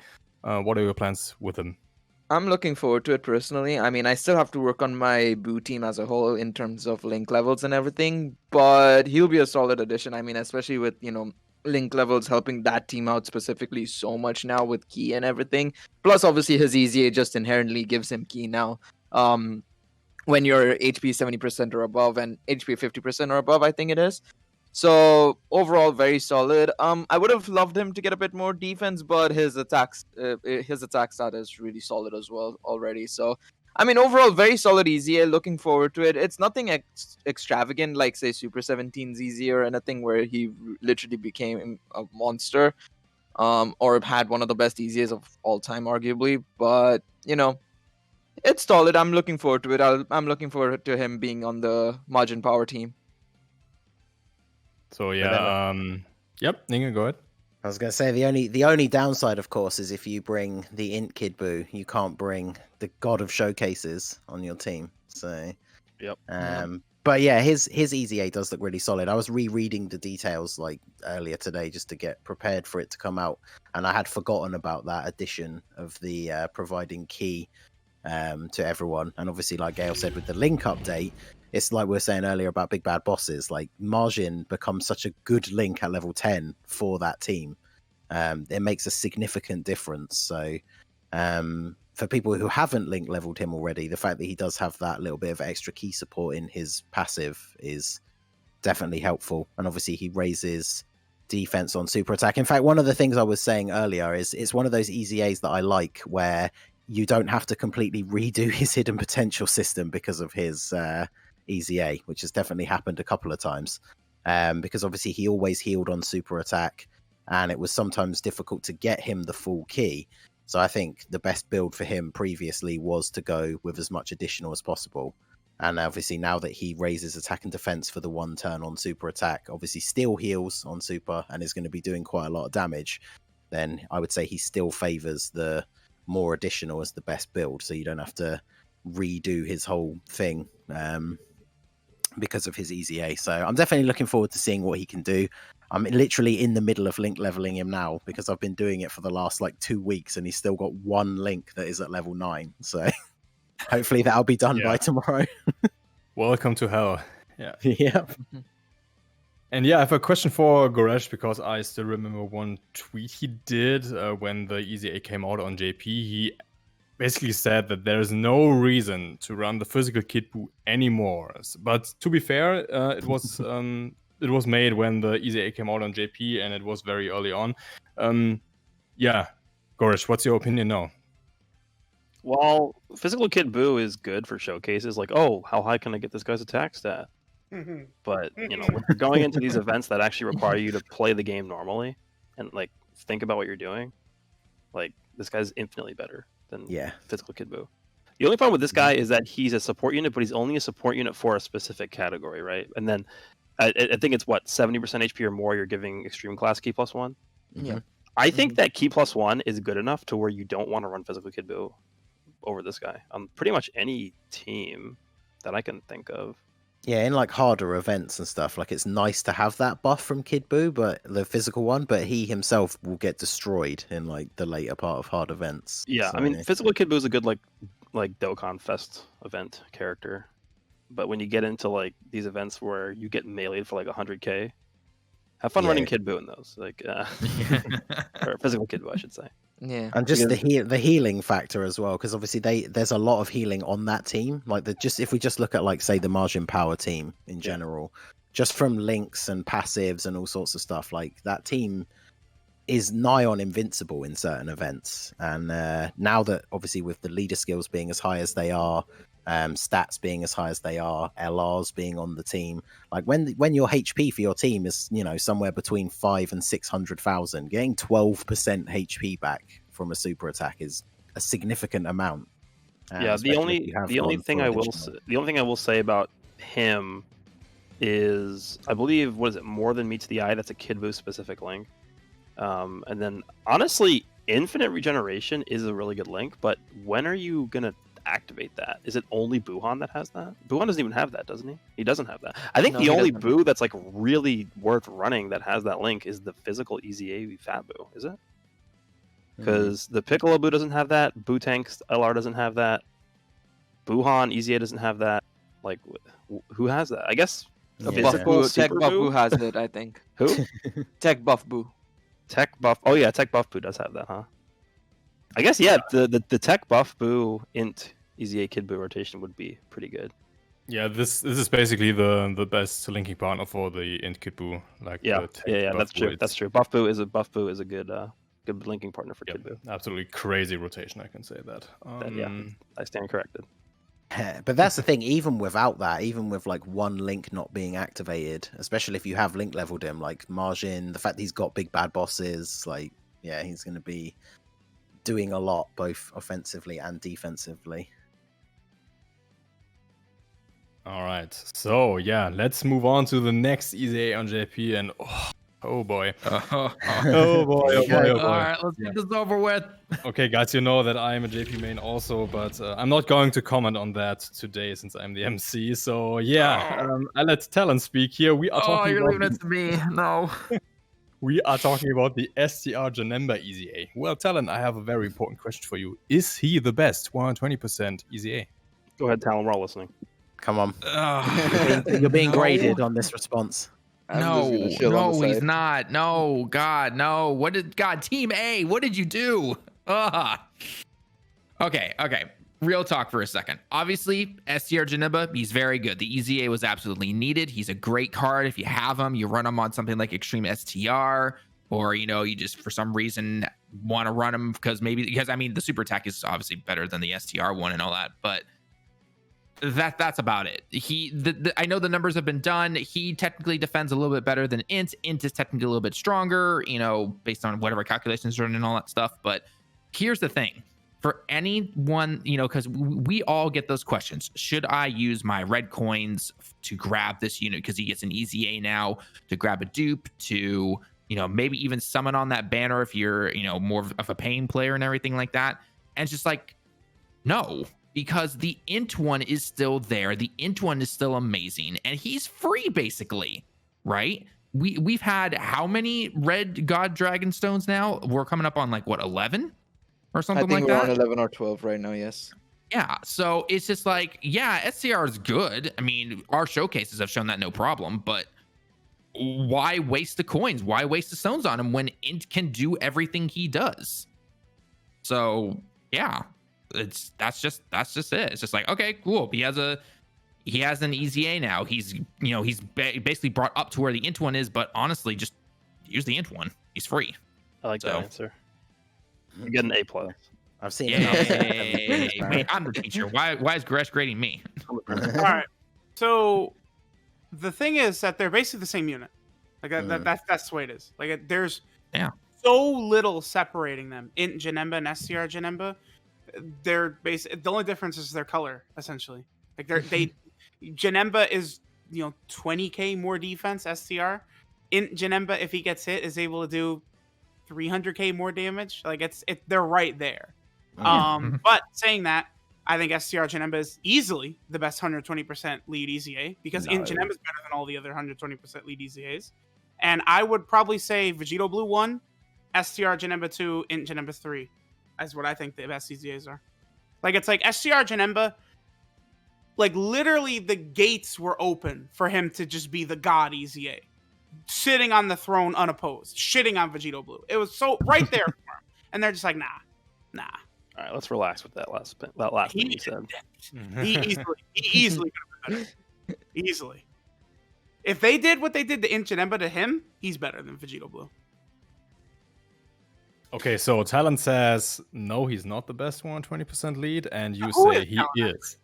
What are your plans with him? I'm looking forward to it personally. I mean, I still have to work on my Buu team as a whole in terms of link levels and everything, but he'll be a solid addition. I mean, especially with, link levels helping that team out specifically so much now with Ki and everything. Plus, obviously, his EZA just inherently gives him Ki now. When you're HP 70% or above and HP 50% or above, I think it is. So overall, very solid. I would have loved him to get a bit more defense, but his attack stat is really solid as well already. So, I mean, overall, very solid EZA. Looking forward to it. It's nothing extravagant like, say, Super 17's EZA or anything where he literally became a monster, or had one of the best EZAs of all time, arguably. But it's solid. I'm looking forward to it. I'm looking forward to him being on the Majin Power team. So Ningen, go ahead. I was going to say the only downside, of course, is if you bring the Int Kid Buu, you can't bring the God of Showcases on your team. So, yep. But yeah, his EZA does look really solid. I was rereading the details like earlier today just to get prepared for it to come out, and I had forgotten about that addition of the providing Ki to everyone. And obviously, like Gale said, with the link update, it's like we were saying earlier about big bad bosses. Like Majin becomes such a good link at level 10 for that team. It makes a significant difference. So for people who haven't link leveled him already, the fact that he does have that little bit of extra key support in his passive is definitely helpful. And obviously he raises defense on super attack. In fact, one of the things I was saying earlier is it's one of those easy A's that I like, where you don't have to completely redo his hidden potential system because of his easy A, which has definitely happened a couple of times. Because obviously he always healed on super attack, and it was sometimes difficult to get him the full key. So I think the best build for him previously was to go with as much additional as possible. And obviously now that he raises attack and defense for the 1 turn on super attack, obviously still heals on super and is going to be doing quite a lot of damage, then I would say he still favors the more additional as the best build. So you don't have to redo his whole thing because of his easy A. So I'm definitely looking forward to seeing what he can do. I'm literally in the middle of link leveling him now because I've been doing it for the last like 2 weeks and he's still got 1 link that is at level 9. So hopefully that'll be done by tomorrow. Welcome to hell. Yeah. Yeah. And yeah, I have a question for Goresh, because I still remember one tweet he did when the Easy A came out on JP. He basically said that there's no reason to run the physical Kid Buu anymore. But to be fair, it was made when the Easy A came out on JP, and it was very early on. Yeah, Goresh, what's your opinion now? Well, physical Kid Buu is good for showcases, like, oh, how high can I get this guy's attack stat? But when you're going into these events that actually require you to play the game normally and like think about what you're doing, like this guy's infinitely better than physical Kid Buu. The only problem with this guy is that he's a support unit, but he's only a support unit for a specific category, right? And then I think it's 70% HP or more. You're giving extreme class key +1. Yeah. I think that key +1 is good enough to where you don't want to run physical Kid Buu over this guy on pretty much any team that I can think of. Yeah, in like harder events and stuff, like it's nice to have that buff from Kid Buu, but the physical one, but he himself will get destroyed in like the later part of hard events. Yeah, so, I mean, physical Kid Buu is a good like Dokkan Fest event character, but when you get into like these events where you get meleeed for like 100k, have fun running Kid Buu in those, like or physical Kid Buu, I should say. Yeah, and just the healing factor as well, because obviously there's a lot of healing on that team. Like if we just look at like say the Margin Power team in general, just from links and passives and all sorts of stuff, like that team is nigh on invincible in certain events. And now that obviously with the leader skills being as high as they are, stats being as high as they are, LRs being on the team, like when your HP for your team is somewhere between 500,000 and 600,000, getting 12% HP back from a super attack is a significant amount. The only thing I will say about him is I believe more than meets the eye. That's a Kid Buu specific link, and then honestly, infinite regeneration is a really good link. But when are you gonna activate that? Is it only Buhan that has that? Buhan doesn't even have that, doesn't he? He doesn't have that. I think the only Buu that's like really worth running that has that link is the physical Easy A Fat Buu, is it? Because the Piccolo Buu doesn't have that, Buu Tank's LR doesn't have that, Buhan Easy A doesn't have that. Like, who has that? I guess Tech Buff Buu has it, I think. Who? Tech Buff Buu. Tech Buff. Oh yeah, Tech Buff Buu does have that, huh? I guess the Tech Buff Buu int Easy A Kid Buu rotation would be pretty good. Yeah, this is basically the best linking partner for the int Kid Buu. Like That's true. That's true. Buff Buu is a good good linking partner for Kid Buu. Absolutely crazy rotation, I can say that. I stand corrected. But that's the thing, even without that, even with like one link not being activated, especially if you have link leveled him, like Margin, the fact that he's got big bad bosses, like he's going to be doing a lot both offensively and defensively. All right, so let's move on to the next Easy A on JP, and oh boy. Oh boy. All right, let's get this over with. Okay, guys, you know that I'm a JP main also, but I'm not going to comment on that today since I'm the MC. So I let Talon speak here. We are talking you're leaving it to me. No. We are talking about the STR Janemba Easy A. Well, Talon, I have a very important question for you. Is he the best 120% Easy A? Go ahead, Talon. We're all listening. Come on. You're being graded on this response. No, he's not. No, God, no. Team A, what did you do? Okay. Real talk for a second. Obviously, STR Janemba, he's very good. The EZA was absolutely needed. He's a great card. If you have him, you run him on something like Extreme STR, or you just for some reason want to run him because I mean the super attack is obviously better than the STR one and all that, but that's about it. I know the numbers have been done. He technically defends a little bit better than Int. Int is technically a little bit stronger, based on whatever calculations are and all that stuff. But here's the thing. For anyone, because we all get those questions. Should I use my red coins to grab this unit because he gets an EZA now, to grab a dupe, to, maybe even summon on that banner if you're, more of a pain player and everything like that? And it's just like, no, because the Int one is still there. The Int one is still amazing, and he's free basically, right? We've had how many red God Dragon Stones now? We're coming up on 11? Or something I think like we're that. on 11 or 12 right now. Yes. Yeah. So it's just SCR is good. I mean, our showcases have shown that no problem. But why waste the coins? Why waste the stones on him when Int can do everything he does? So yeah, that's just it. It's just okay, cool. He has an EZA now. He's basically brought up to where the Int one is. But honestly, just use the Int one. He's free. I like that answer. You get an A+. I've seen it. Wait, I'm the teacher. Why is Gresh grading me? All right. So the thing is that they're basically the same unit. That's the way it is. There's so little separating them. Int Janemba and SCR Janemba, they're the only difference is their color essentially. Janemba is 20k more defense. SCR Int Janemba, if he gets hit, is able to do 300k more damage. They're right there. But saying that, I think SCR Janemba is easily the best 120% lead EZA because Int Janemba is better than all the other 120% lead EZAs. And I would probably say Vegito Blue 1, STR Janemba 2, Int Janemba 3 is what I think the best EZAs are. SCR Janemba, literally the gates were open for him to just be the god EZA. Sitting on the throne unopposed, shitting on Vegito Blue. It was so right there for him. And they're just nah. All right, let's relax with that last thing you said. He easily could have been better. Easily. If they did what they did to Int Janemba to him, he's better than Vegito Blue. Okay, so Talon says no, he's not the best 120% lead, and you Who say is he Talon? is.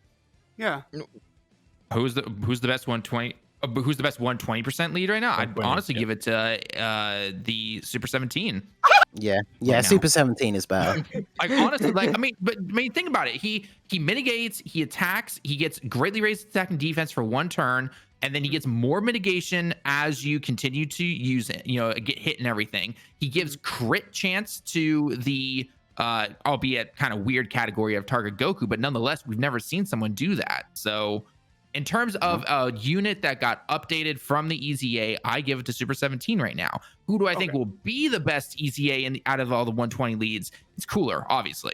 Yeah. Who's the best 120? Who's the best 120% lead right now? I'd honestly give it to the Super 17. Yeah, Right Super 17 is better. Honestly, think about it. He mitigates, he attacks, he gets greatly raised attack and defense for one turn, and then he gets more mitigation as you continue to use it. Get hit and everything. He gives crit chance to the albeit kind of weird category of target Goku, but nonetheless, we've never seen someone do that. So in terms of a unit that got updated from the EZA, I give it to Super 17 right now. Who do I think will be the best EZA out of all the 120 leads? It's Cooler, obviously.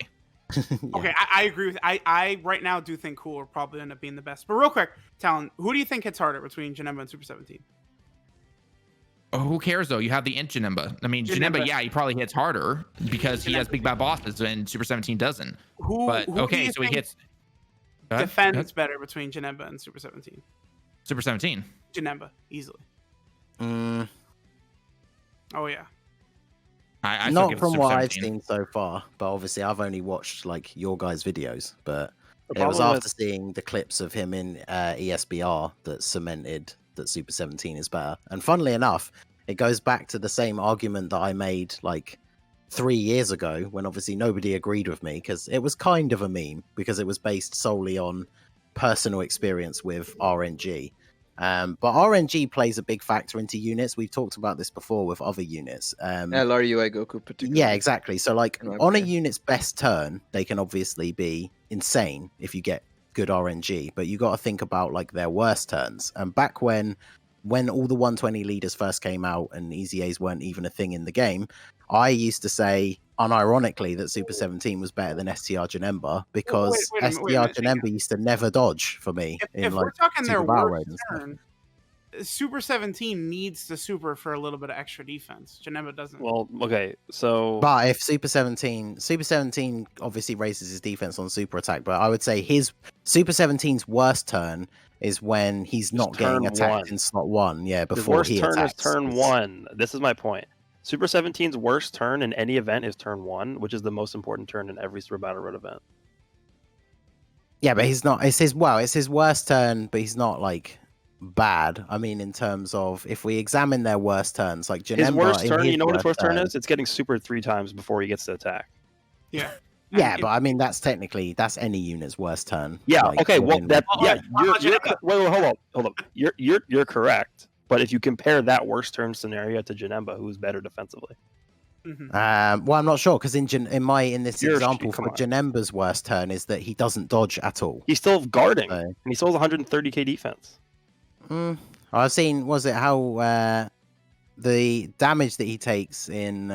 Okay, I agree with. I right now do think Cooler probably end up being the best. But real quick, Talon, who do you think hits harder between Janemba and Super 17? Oh, who cares though? You have the Int Janemba. I mean, Janemba, he probably hits harder because he has big bad bosses and Super 17 doesn't. Who he hits. Defends better between Janemba and Super 17. Super 17. Janemba, easily. Mm. Oh yeah. I Not from what I've seen so far, but obviously I've only watched your guys' videos. But it was after seeing the clips of him in ESBR that cemented that Super 17 is better. And funnily enough, it goes back to the same argument that I made 3 years ago when obviously nobody agreed with me because it was kind of a meme because it was based solely on personal experience with RNG. But RNG plays a big factor into units. We've talked about this before with other units. LRUI Goku particularly. Yeah, exactly. So on a unit's best turn, they can obviously be insane if you get good RNG, but you got to think about their worst turns. And back when all the 120 leaders first came out and EZAs weren't even a thing in the game, I used to say, unironically, that Super 17 was better than STR Janemba because STR Janemba used to never dodge for me. If we're talking their worst turn, Super 17 needs the super for a little bit of extra defense. Janemba doesn't. Well, okay, so But if Super 17 obviously raises his defense on super attack, but I would say his Super 17's worst turn is when he's not getting turn attacked one. in slot 1. Yeah, his before worst he turn attacks. is turn 1. This is my point. Super 17's worst turn in any event is turn 1, which is the most important turn in every Super Battle Road event. Yeah, but he's not. It's his worst turn, but he's not like bad. I mean, in terms of if we examine their worst turns, like Janemba, His worst in turn, his you know what his worst turn turn- is? It's getting supered 3 times before he gets to attack. Yeah. Yeah, And but I mean that's any unit's worst turn. Yeah. Like, Okay. Well, within- that Well, yeah. well, You're Janemba- wait, hold up. You're correct. But if you compare that worst turn scenario to Janemba, who's better defensively? Mhm. Well, I'm not sure because in this You're- example come for on. Janemba's worst turn is that he doesn't dodge at all. He's still guarding, So- and he still has 130k defense. I've seen the damage that he takes in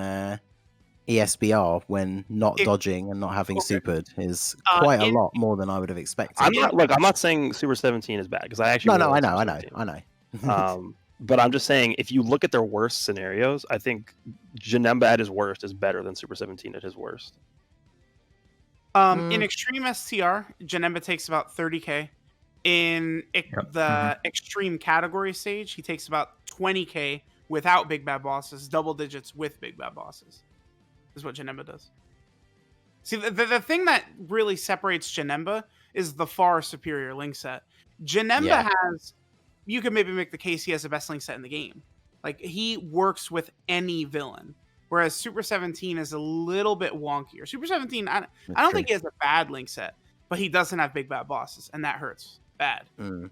ESBR when not It- dodging and not having Okay. supered is quite a in- lot more than I would have expected. I'm not saying Super 17 is bad because I actually No, really I like know. Super I know. 17. But I'm just saying, if you look at their worst scenarios, I think Janemba at his worst is better than Super 17 at his worst. In Extreme STR, Janemba takes about 30k. In the Extreme category stage, he takes about 20k without Big Bad Bosses, double digits with Big Bad Bosses. Is what Janemba does. See, the thing that really separates Janemba is the far superior link set. Janemba has, you could maybe make the case he has the best link set in the game. Like, he works with any villain. Whereas Super 17 is a little bit wonkier. Super 17, I don't think he has a bad link set, but he doesn't have Big Bad Bosses, and that hurts bad.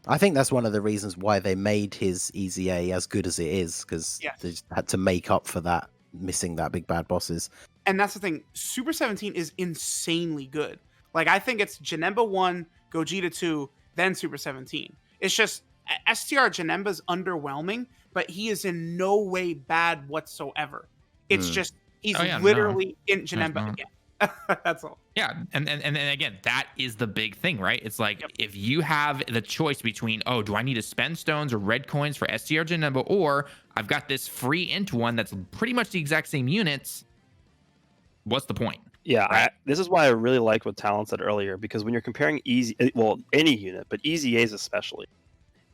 I think that's one of the reasons why they made his EZA as good as it is, because they just had to make up for that, missing that Big Bad Bosses. And that's the thing. Super 17 is insanely good. Like, I think it's Janemba 1, Gogeta 2, then Super 17. It's just STR Janemba's underwhelming, but he is in no way bad whatsoever. It's just he's literally in Janemba again. That's all. Yeah, and again, that is the big thing, right? It's like if you have the choice between, oh, do I need to spend stones or red coins for STR Janemba, or I've got this free int one that's pretty much the exact same units, what's the point? Yeah, this is why I really liked what Talon said earlier, because when you're comparing any unit, but EZAs especially,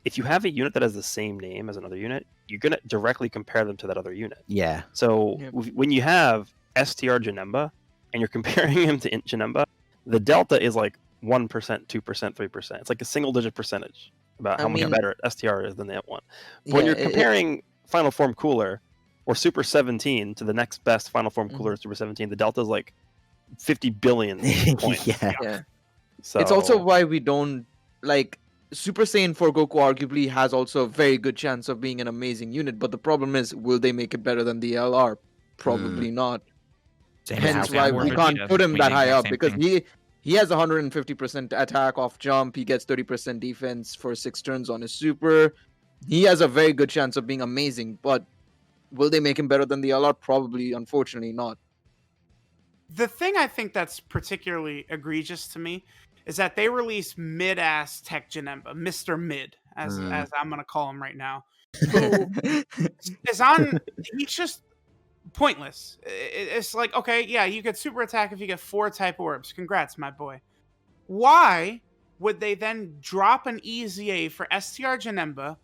if you have a unit that has the same name as another unit, you're going to directly compare them to that other unit. Yeah. So when you have STR Janemba and you're comparing him to Int Janemba, the delta is like 1%, 2%, 3%. It's like a single digit percentage about how much better STR is than the Int one. But when you're comparing Final Form Cooler or Super 17 to the next best Final Form Cooler Super 17, the delta is like 50 billion points. Yeah. So It's also why we don't like Super Saiyan 4 Goku arguably has also a very good chance of being an amazing unit, but the problem is, will they make it better than the LR? Probably not. Hence why we can't put him that high up, because he has 150% attack off jump, he gets 30% defense for 6 turns on his super. He has a very good chance of being amazing, but will they make him better than the LR? Probably, unfortunately not. The thing I think that's particularly egregious to me is that they release mid-ass Tech Janemba, Mr. Mid, as I'm going to call him right now, who is on, he's just pointless. It's like, okay, yeah, you get super attack if you get 4 type orbs. Congrats, my boy. Why would they then drop an EZA for STR Janemba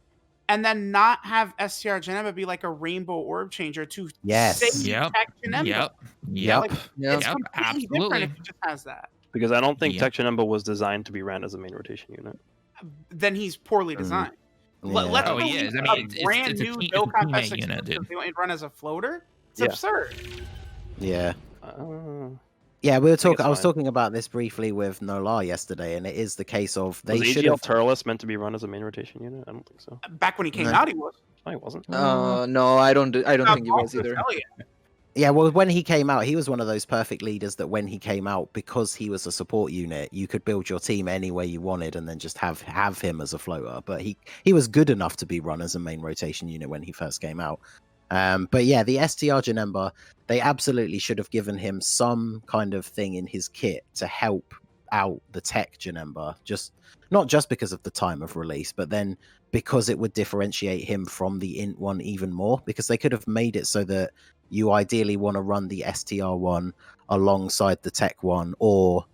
and then not have STR Janemba be like a rainbow orb changer to save Tech Janemba? Like, it's completely different if it just has that. Because I don't think Tech Janemba was designed to be ran as a main rotation unit. Then he's poorly designed. Let's release a brand new Dokkan Fest unit, dude. if they want to run as a floater. It's absurd. Yeah. Yeah, we were talking. I was talking about this briefly with Nolar yesterday, and it is the case of they should have. Turles meant to be run as a main rotation unit? I don't think so. Back when he came out, he was. No, he wasn't. No, I don't think he was either. Yeah, well, when he came out, he was one of those perfect leaders that when he came out, because he was a support unit, you could build your team any way you wanted and then just have him as a floater. But he was good enough to be run as a main rotation unit when he first came out. But yeah, the STR Janemba, they absolutely should have given him some kind of thing in his kit to help out the tech Janemba, just not just because of the time of release, but then because it would differentiate him from the int one even more, because they could have made it so that you ideally want to run the STR one alongside the tech one, or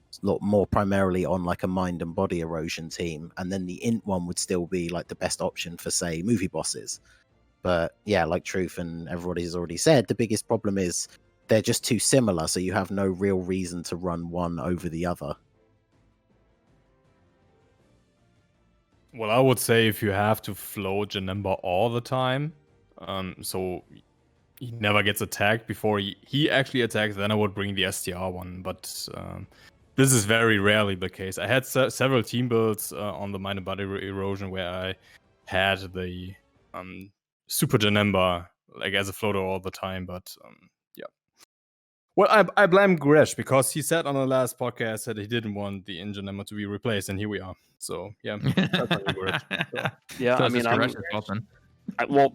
more primarily on like a mind and body erosion team, and then the int one would still be like the best option for, say, movie bosses. But yeah, like Truth and everybody's already said, the biggest problem is they're just too similar, so you have no real reason to run one over the other. Well, I would say if you have to float Janemba all the time, so he never gets attacked before he actually attacks, then I would bring the STR one. But this is very rarely the case. I had several team builds on the Mind and Body Erosion where I had the Super Janemba like as a floater all the time, but yeah. Well, I blame Gresh because he said on the last podcast that he didn't want the engine number to be replaced, and here we are. So yeah, that's on you, Gresh. So, Yeah, So I it's mean, just Garesh's fault then. well,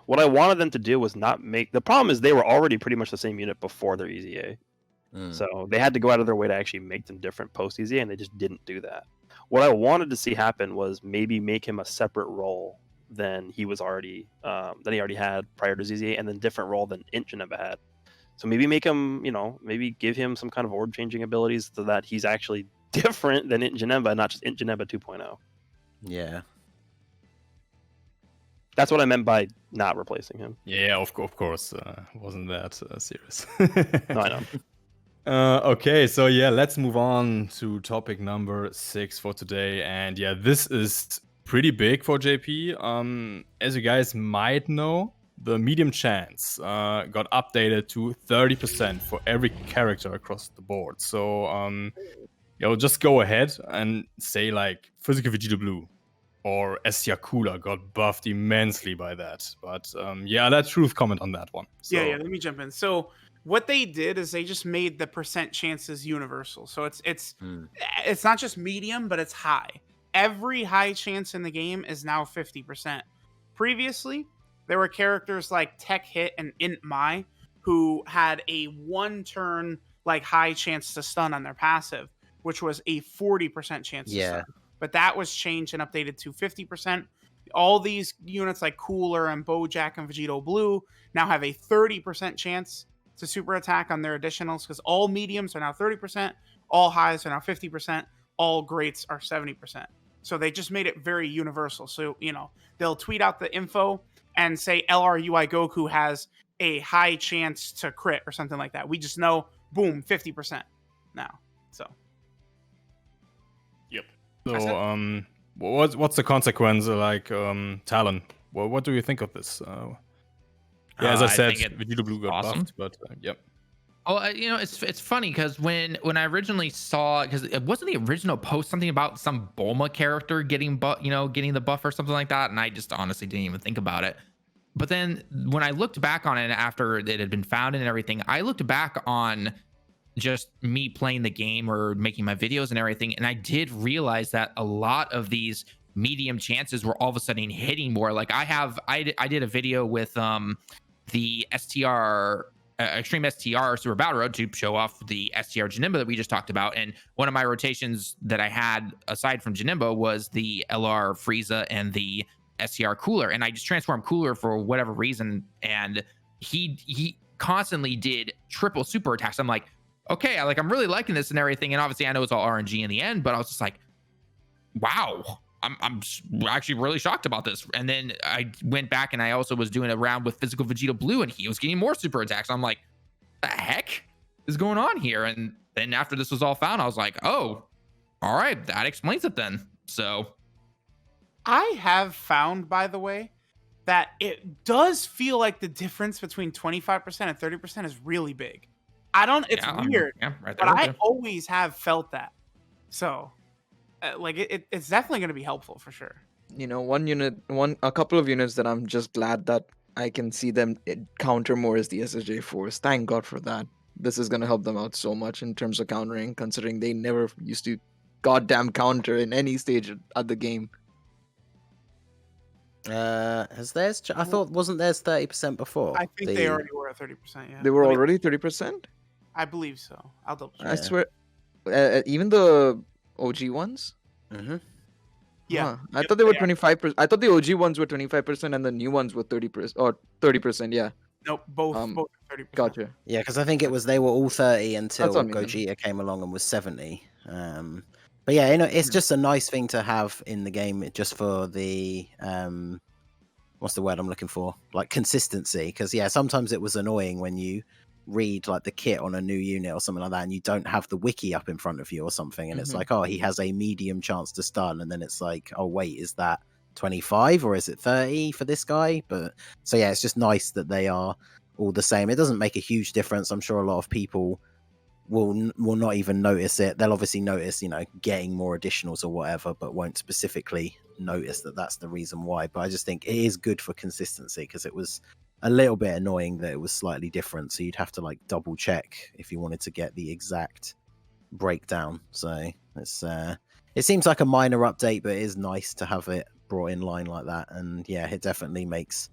what I wanted them to do was not make. The problem is they were already pretty much the same unit before their EZA, so they had to go out of their way to actually make them different post EZA, and they just didn't do that. What I wanted to see happen was maybe make him a separate role than he already had prior to ZZA, and then different role than Int Janemba had. So maybe make him, maybe give him some kind of orb changing abilities so that he's actually different than Int Janemba, not just Int Janemba 2.0. Yeah. That's what I meant by not replacing him. yeah, of course, wasn't that serious. No, I know. Okay, so yeah, let's move on to topic number 6 for today. And yeah, this is pretty big for JP. As you guys might know, the medium chance got updated to 30% for every character across the board. So just go ahead and say like Physical Vegeta Blue or STR Cooler got buffed immensely by that. But let Truth comment on that one. So, Yeah, let me jump in. So what they did is they just made the percent chances universal. So it's not just medium, but it's high. Every high chance in the game is now 50%. Previously, there were characters like Tech Hit and Int Mai who had a 1-turn like high chance to stun on their passive, which was a 40% chance to stun. But that was changed and updated to 50%. All these units like Cooler and Bojack and Vegito Blue now have a 30% chance to super attack on their additionals, because all mediums are now 30%, all highs are now 50%, all greats are 70%. So they just made it very universal. So, they'll tweet out the info and say LRUI Goku has a high chance to crit or something like that. We just know, boom, 50% now. So. Yep. So, what's the consequence? Like, Talon, what do you think of this? As I said, Vegeta Blue got buffed, but yep. Oh, it's funny because when I originally saw, because it wasn't the original post something about some Bulma character getting getting the buff or something like that, and I just honestly didn't even think about it. But then when I looked back on it after it had been found and everything, I looked back on just me playing the game or making my videos and everything, and I did realize that a lot of these medium chances were all of a sudden hitting more. Like I did a video with the STR Extreme STR Super Battle Road to show off the STR Janemba that we just talked about, and one of my rotations that I had aside from Janemba was the LR Frieza and the STR Cooler, and I just transformed Cooler for whatever reason, and he constantly did triple super attacks. I'm like, okay, I'm really liking this and everything, and obviously I know it's all RNG in the end, but I was just like, wow, I'm actually really shocked about this. And then I went back and I also was doing a round with Physical Vegeta Blue, and he was getting more super attacks. I'm like, the heck is going on here? And then after this was all found, I was like, oh, all right, that explains it then. So I have found, by the way, that it does feel like the difference between 25% and 30% is really big. It's weird, right there, but I always have felt that. So it's definitely going to be helpful for sure. A couple of units that I'm just glad that I can see them counter more is the SSJ Force. Thank God for that. This is going to help them out so much in terms of countering, considering they never used to goddamn counter in any stage of the game. Has theirs? I thought wasn't theirs 30% before? I think they already were at 30%. Yeah, They were already 30%. I believe so. I'll double check. I swear. Even the OG ones. Hmm. Yeah. Huh. I Yep, thought they were they are. 25%. I thought the OG ones were 25% and the new ones were 30% or 30%. Yeah. Nope, both Um, 30%. Gotcha. Yeah, because I think it was they were all 30 That's until on me then. Gogeta came along and was 70. But yeah, you know, it's just a nice thing to have in the game, just for the what's the word I'm looking for? Like consistency. Because yeah, sometimes it was annoying when you read like the kit on a new unit or something like that, and you don't have the wiki up in front of you or something, and it's Mhm. like, oh, he has a medium chance to stun, and then it's like, oh wait, is that 25 or is it 30 for this guy? But so yeah, it's just nice that they are all the same. It doesn't make a huge difference. I'm sure a lot of people will not even notice it. They'll obviously notice, you know, getting more additionals or whatever, but won't specifically notice that that's the reason why. But I just think it is good for consistency, because it was a little bit annoying that it was slightly different. So you'd have to like double check if you wanted to get the exact breakdown. So it's it seems like a minor update, but it is nice to have it brought in line like that. And yeah, it definitely makes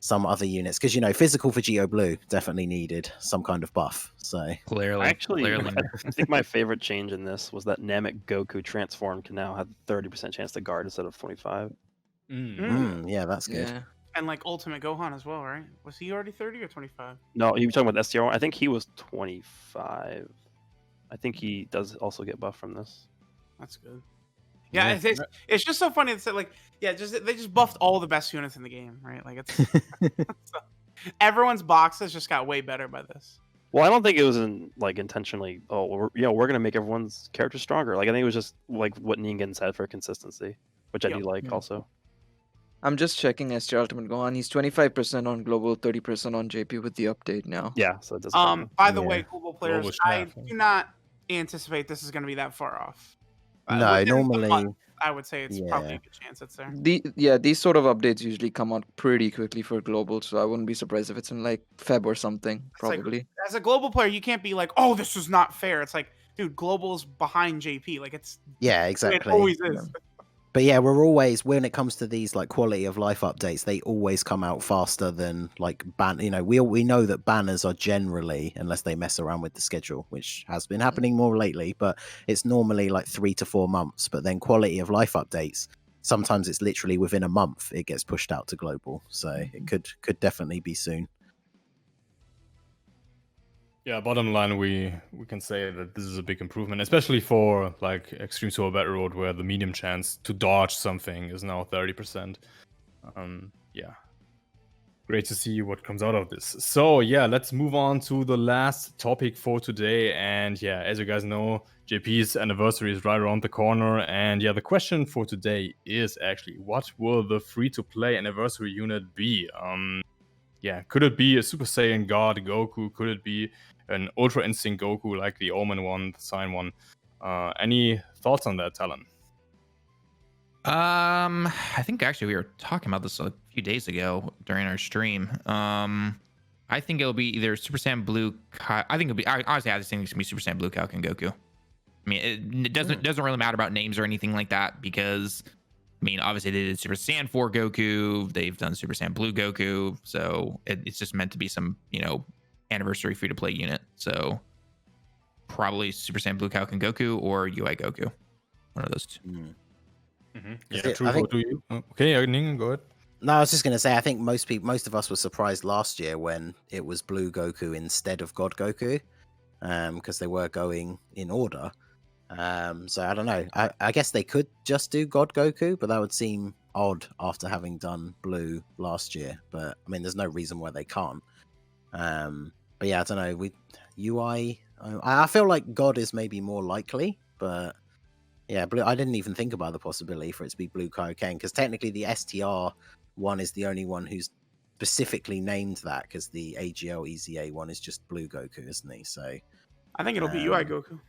some other units, because you know, physical for Geo Blue definitely needed some kind of buff. So Clearly, I think my favorite change in this was that Namek Goku transform can now have 30% chance to guard instead of 25. yeah, that's good. Yeah. And like Ultimate Gohan as well, right? Was he already 30 or 25? No, you were talking about STR. I think he was 25. I think he does also get buff from this. That's good. Yeah, it's just so funny that like, yeah, they just buffed all the best units in the game, right? Like it's everyone's boxes just got way better by this. Well, I don't think it was like intentionally. Oh, we're gonna make everyone's character stronger. Like I think it was just like what Ningen said for consistency, which I do like Yeah. also. I'm just checking ST Ultimate Gohan. He's 25% on global, 30% on JP with the update now. Yeah, so it does. Count. By the Yeah. way, global players, Global I staff, do not anticipate this is going to be that far off. No, Within the normally, month, I would say it's yeah. probably a good chance it's there. These sort of updates usually come out pretty quickly for global, so I wouldn't be surprised if it's in like Feb or something. It's like, Probably. as a global player, you can't be like, "Oh, this is not fair." It's like, dude, global's behind JP. Like it's Yeah, it exactly. always is. But yeah, we're always, when it comes to these like quality of life updates, they always come out faster than like you know, we know that banners are generally, unless they mess around with the schedule, which has been happening more lately, but it's normally like 3 to 4 months. But then quality of life updates, sometimes it's literally within a month it gets pushed out to global. So it could definitely be soon. Yeah, bottom line, we can say that this is a big improvement, especially for like Extreme Super Battle Road, where the medium chance to dodge something is now 30%. Yeah, great to see what comes out of this. So yeah, let's move on to the last topic for today. And yeah, as you guys know, JP's anniversary is right around the corner. And yeah, the question for today is actually, what will the free-to-play anniversary unit be? Yeah, could it be a Super Saiyan God Goku? Could it be an Ultra Instinct Goku like the Omen one, the Sign one? Any thoughts on that, Talon? I think actually we were talking about this a few days ago during our stream. I think it'll be either Super Saiyan Blue. I think it'll be. Honestly, I just think it's gonna be Super Saiyan Blue Falcon Goku. I mean, it doesn't really matter about names or anything like that, because I mean, obviously they did Super Saiyan 4 Goku. They've done Super Saiyan Blue Goku. So it's just meant to be some, you know, anniversary free to play unit. So probably Super Saiyan Blue Falcon Goku or UI Goku. One of those two. Yeah, true. Do you? Okay, Ningen, go ahead. No, I was just going to say, I think most of us were surprised last year when it was Blue Goku instead of God Goku, because they were going in order. So I don't know. I guess they could just do God Goku, but that would seem odd after having done Blue last year. But I mean, there's no reason why they can't. But yeah, I don't know. UI, I feel like God is maybe more likely, but yeah, Blue. I didn't even think about the possibility for it to be Blue Kaioken, because technically the STR one is the only one who's specifically named that, because the AGL EZA one is just Blue Goku, isn't he? So I think it'll be UI Goku.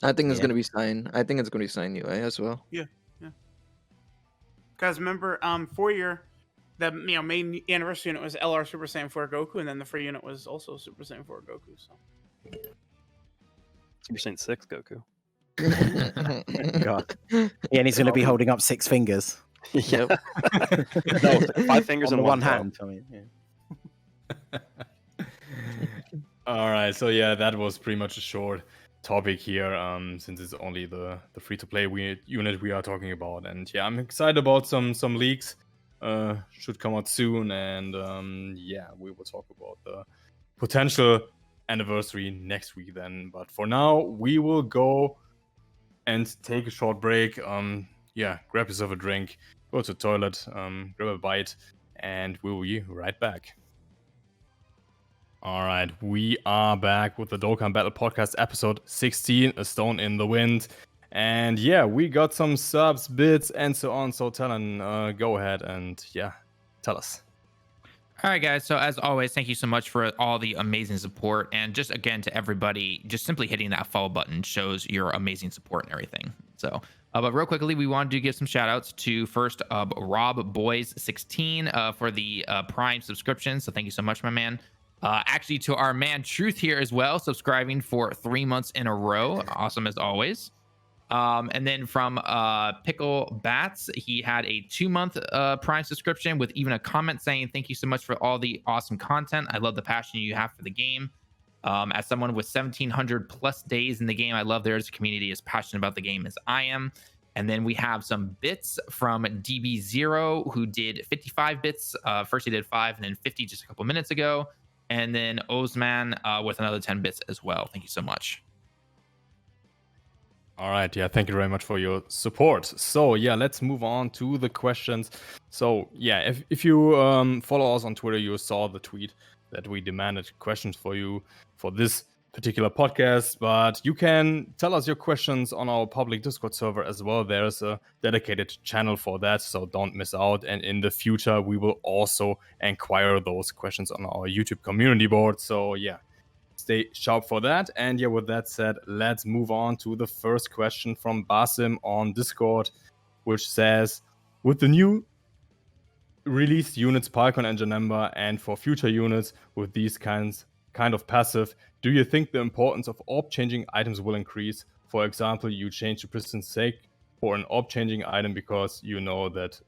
I think it's Yeah. gonna be Sign. I think it's gonna be Sign UI as well. Because remember, the main anniversary unit was LR Super Saiyan 4 Goku, and then the free unit was also Super Saiyan 4 Goku. So Super Saiyan 6 Goku. God. Yeah, and he's going to be holding up 6 fingers. Yep. No, 5 fingers on in the one one hand. hand. I mean, yeah. All right, so yeah, that was pretty much a short topic here, since it's only the free-to-play unit we are talking about. And yeah, I'm excited about some leaks. Should come out soon, and yeah, we will talk about the potential anniversary next week then. But for now, we will go and take a short break. Yeah, grab yourself a drink, go to the toilet, grab a bite, and we'll be right back. All right, we are back with the Dokkan Battle Podcast, episode 16, A Stone in the Wind. And yeah, we got some subs, bits, and so on. So Talon, go ahead and yeah, tell us. All right, guys. So as always, thank you so much for all the amazing support. And just again to everybody, just simply hitting that follow button shows your amazing support and everything. So, but real quickly, we wanted to give some shout outs to first Rob Boys 16 for the Prime subscription. So thank you so much, my man. Actually, to our man Truth here as well, subscribing for 3 months in a row. Awesome as always. And then from Pickle Bats, he had a 2-month Prime subscription with even a comment saying, "Thank you so much for all the awesome content. I love the passion you have for the game. As someone with 1,700 plus days in the game, I love there's a community as passionate about the game as I am." And then we have some bits from DB0, who did 55 bits. First he did 5 and then 50 just a couple minutes ago. And then Ozman with another 10 bits as well. Thank you so much. All right, yeah, thank you very much for your support. So yeah, let's move on to the questions. So yeah, if you follow us on Twitter, you saw the tweet that we demanded questions for you for this particular podcast, but you can tell us your questions on our public Discord server as well. There's a dedicated channel for that, so don't miss out. And in the future, we will also inquire those questions on our YouTube community board. So yeah, stay sharp for that. And yeah, with that said, let's move on to the first question from Basim on Discord, which says, with the new released units Pycon and Janemba, and for future units with these kind of passive, do you think the importance of orb changing items will increase? For example, you change the Prison's Sake for an orb changing item because you know that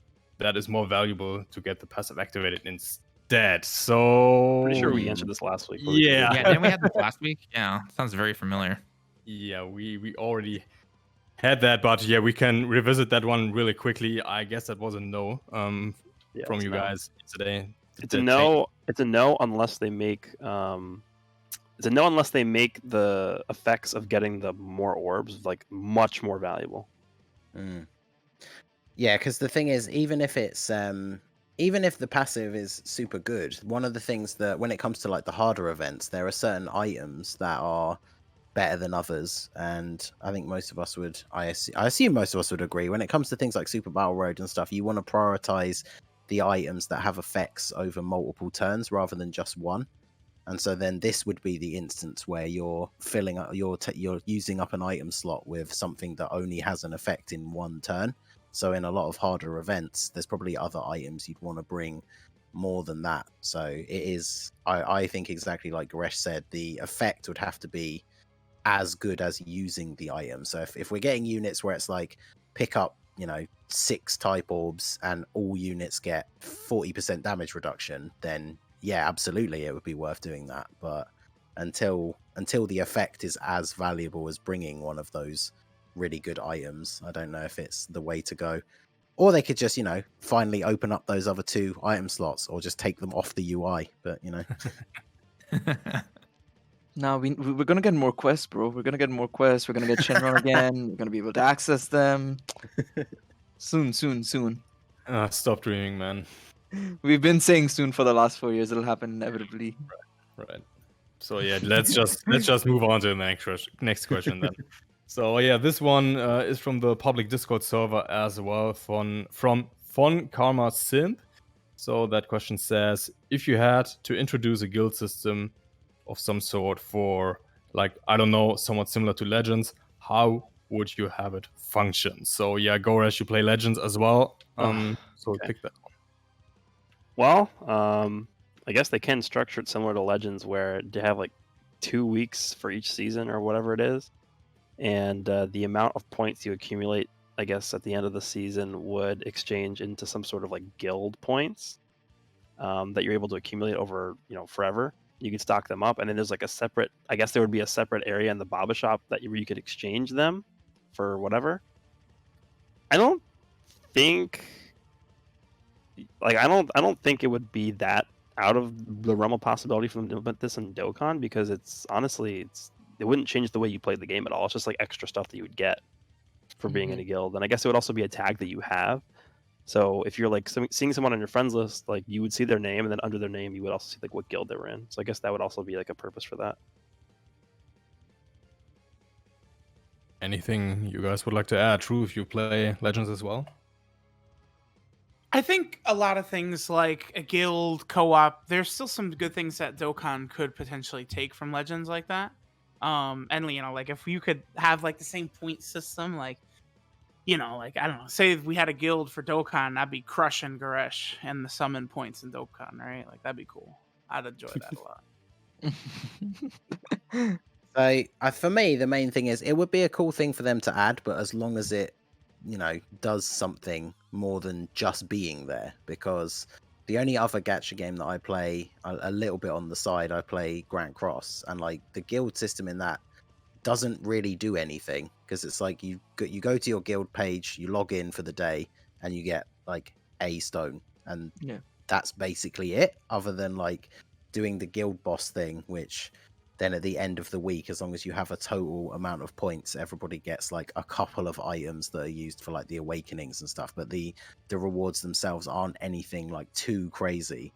is more valuable to get the passive activated instead. So Pretty sure we answered this last week. Yeah. Yeah, didn't we have this last week? Yeah, sounds very familiar. Yeah, we already had that, but yeah, we can revisit that one really quickly. I guess that was a no from it's you no. guys today. It's a no. It's a no unless they make. It's a no unless they make the effects of getting the more orbs like much more valuable. Yeah, because the thing is, even if it's even if the passive is super good, one of the things that when it comes to like the harder events, there are certain items that are better than others, and I think most of us would. I assume most of us would agree. When it comes to things like Super Battle Road and stuff, you want to prioritize the items that have effects over multiple turns rather than just one. And so then this would be the instance where you're filling up, you're using up an item slot with something that only has an effect in one turn. So in a lot of harder events, there's probably other items you'd want to bring more than that. So it is, I think exactly like Goresh said, the effect would have to be as good as using the item. So if we're getting units where it's like pick up, 6 type orbs and all units get 40% damage reduction, then yeah, absolutely, it would be worth doing that. But until the effect is as valuable as bringing one of those really good items, I don't know if it's the way to go. Or they could just, finally open up those other 2 item slots, or just take them off the UI. But Now we're gonna get more quests, bro. We're gonna get more quests. We're gonna get Shenron again. We're gonna be able to access them soon. Stop dreaming, man. We've been saying soon for the last 4 years. It'll happen inevitably. Right. So yeah, let's just move on to the next question then. So yeah, this one is from the public Discord server as well, from Fon Karma Synth. So that question says, if you had to introduce a guild system of some sort for, like, I don't know, somewhat similar to Legends, how would you have it function? So yeah, Goresh, you play Legends as well. So okay. pick that one. Well, I guess they can structure it similar to Legends, where they have like 2 weeks for each season or whatever it is, and the amount of points you accumulate, I guess, at the end of the season would exchange into some sort of like guild points that you're able to accumulate over, forever. You could stock them up, and then there's like a separate. I guess there would be a separate area in the Baba shop where you could exchange them for whatever. I don't think, I don't think it would be that out of the realm of possibility for them to implement this in Dokkan, because it wouldn't change the way you played the game at all. It's just like extra stuff that you would get for being in a guild, and I guess it would also be a tag that you have. So if you're like seeing someone on your friends list, like you would see their name, and then under their name you would also see like what guild they were in. So I guess that would also be like a purpose for that. Anything you guys would like to add? True, if you play Legends as well. I think a lot of things like a guild co-op, there's still some good things that Dokkan could potentially take from Legends like that. And you know, like if you could have like the same point system, like, you know, like I don't know, say if we had a guild for Dokkan, that'd be Crush and Goresh and the summon points in Dokkan, right? Like that'd be cool. I'd enjoy that a lot. So for me, the main thing is it would be a cool thing for them to add, but as long as it, you know, does something more than just being there. Because the only other gacha game that I play a little bit on the side, I play Grand Cross, and like the guild system in that doesn't really do anything, because it's like you go to your guild page, you log in for the day, and you get like a stone, and that's basically it, other than like doing the guild boss thing, which then at the end of the week, as long as you have a total amount of points, everybody gets like a couple of items that are used for like the awakenings and stuff, but the rewards themselves aren't anything like too crazy.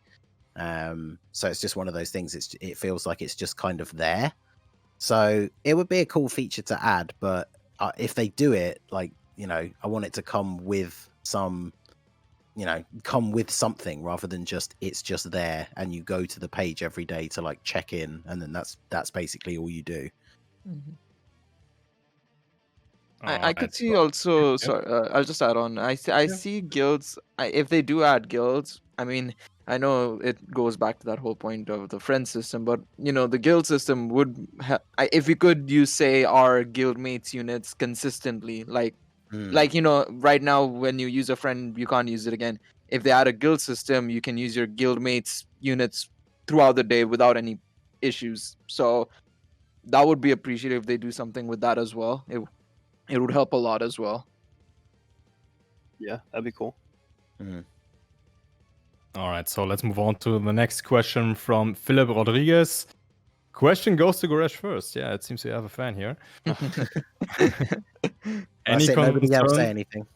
So it's just one of those things, it feels like it's just kind of there. So it would be a cool feature to add, but if they do it, like, you know, I want it to come with some, you know, come with something rather than just it's just there and you go to the page every day to like check in, and then that's basically all you do. I could see also. Sorry, I'll just add on. I see guilds. If they do add guilds, I mean, I know it goes back to that whole point of the friend system, but you know, the guild system would if we could use, say, our guild mates units consistently, like you know, right now when you use a friend, you can't use it again. If they add a guild system, you can use your guild mates units throughout the day without any issues. So that would be appreciated if they do something with that as well. It would help a lot as well. Yeah, that'd be cool. All right, so let's move on to the next question from Philip Rodriguez. Question goes to Goresh first. Yeah, it seems you have a fan here. Nobody else say anything.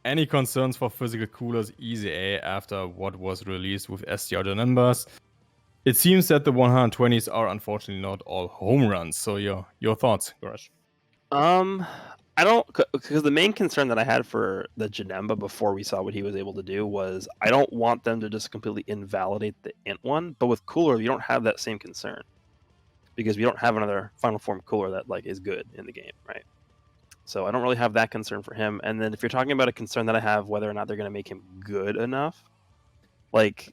Any concerns for physical coolers EZA after what was released with SDR numbers? It seems that the 120s are unfortunately not all home runs. So your thoughts, Goresh? I don't, because the main concern that I had for the Janemba before we saw what he was able to do was I don't want them to just completely invalidate the int one, but with cooler you don't have that same concern because we don't have another final form cooler that like is good in the game, right? So I don't really have that concern for him. And then if you're talking about a concern that I have whether or not they're going to make him good enough, like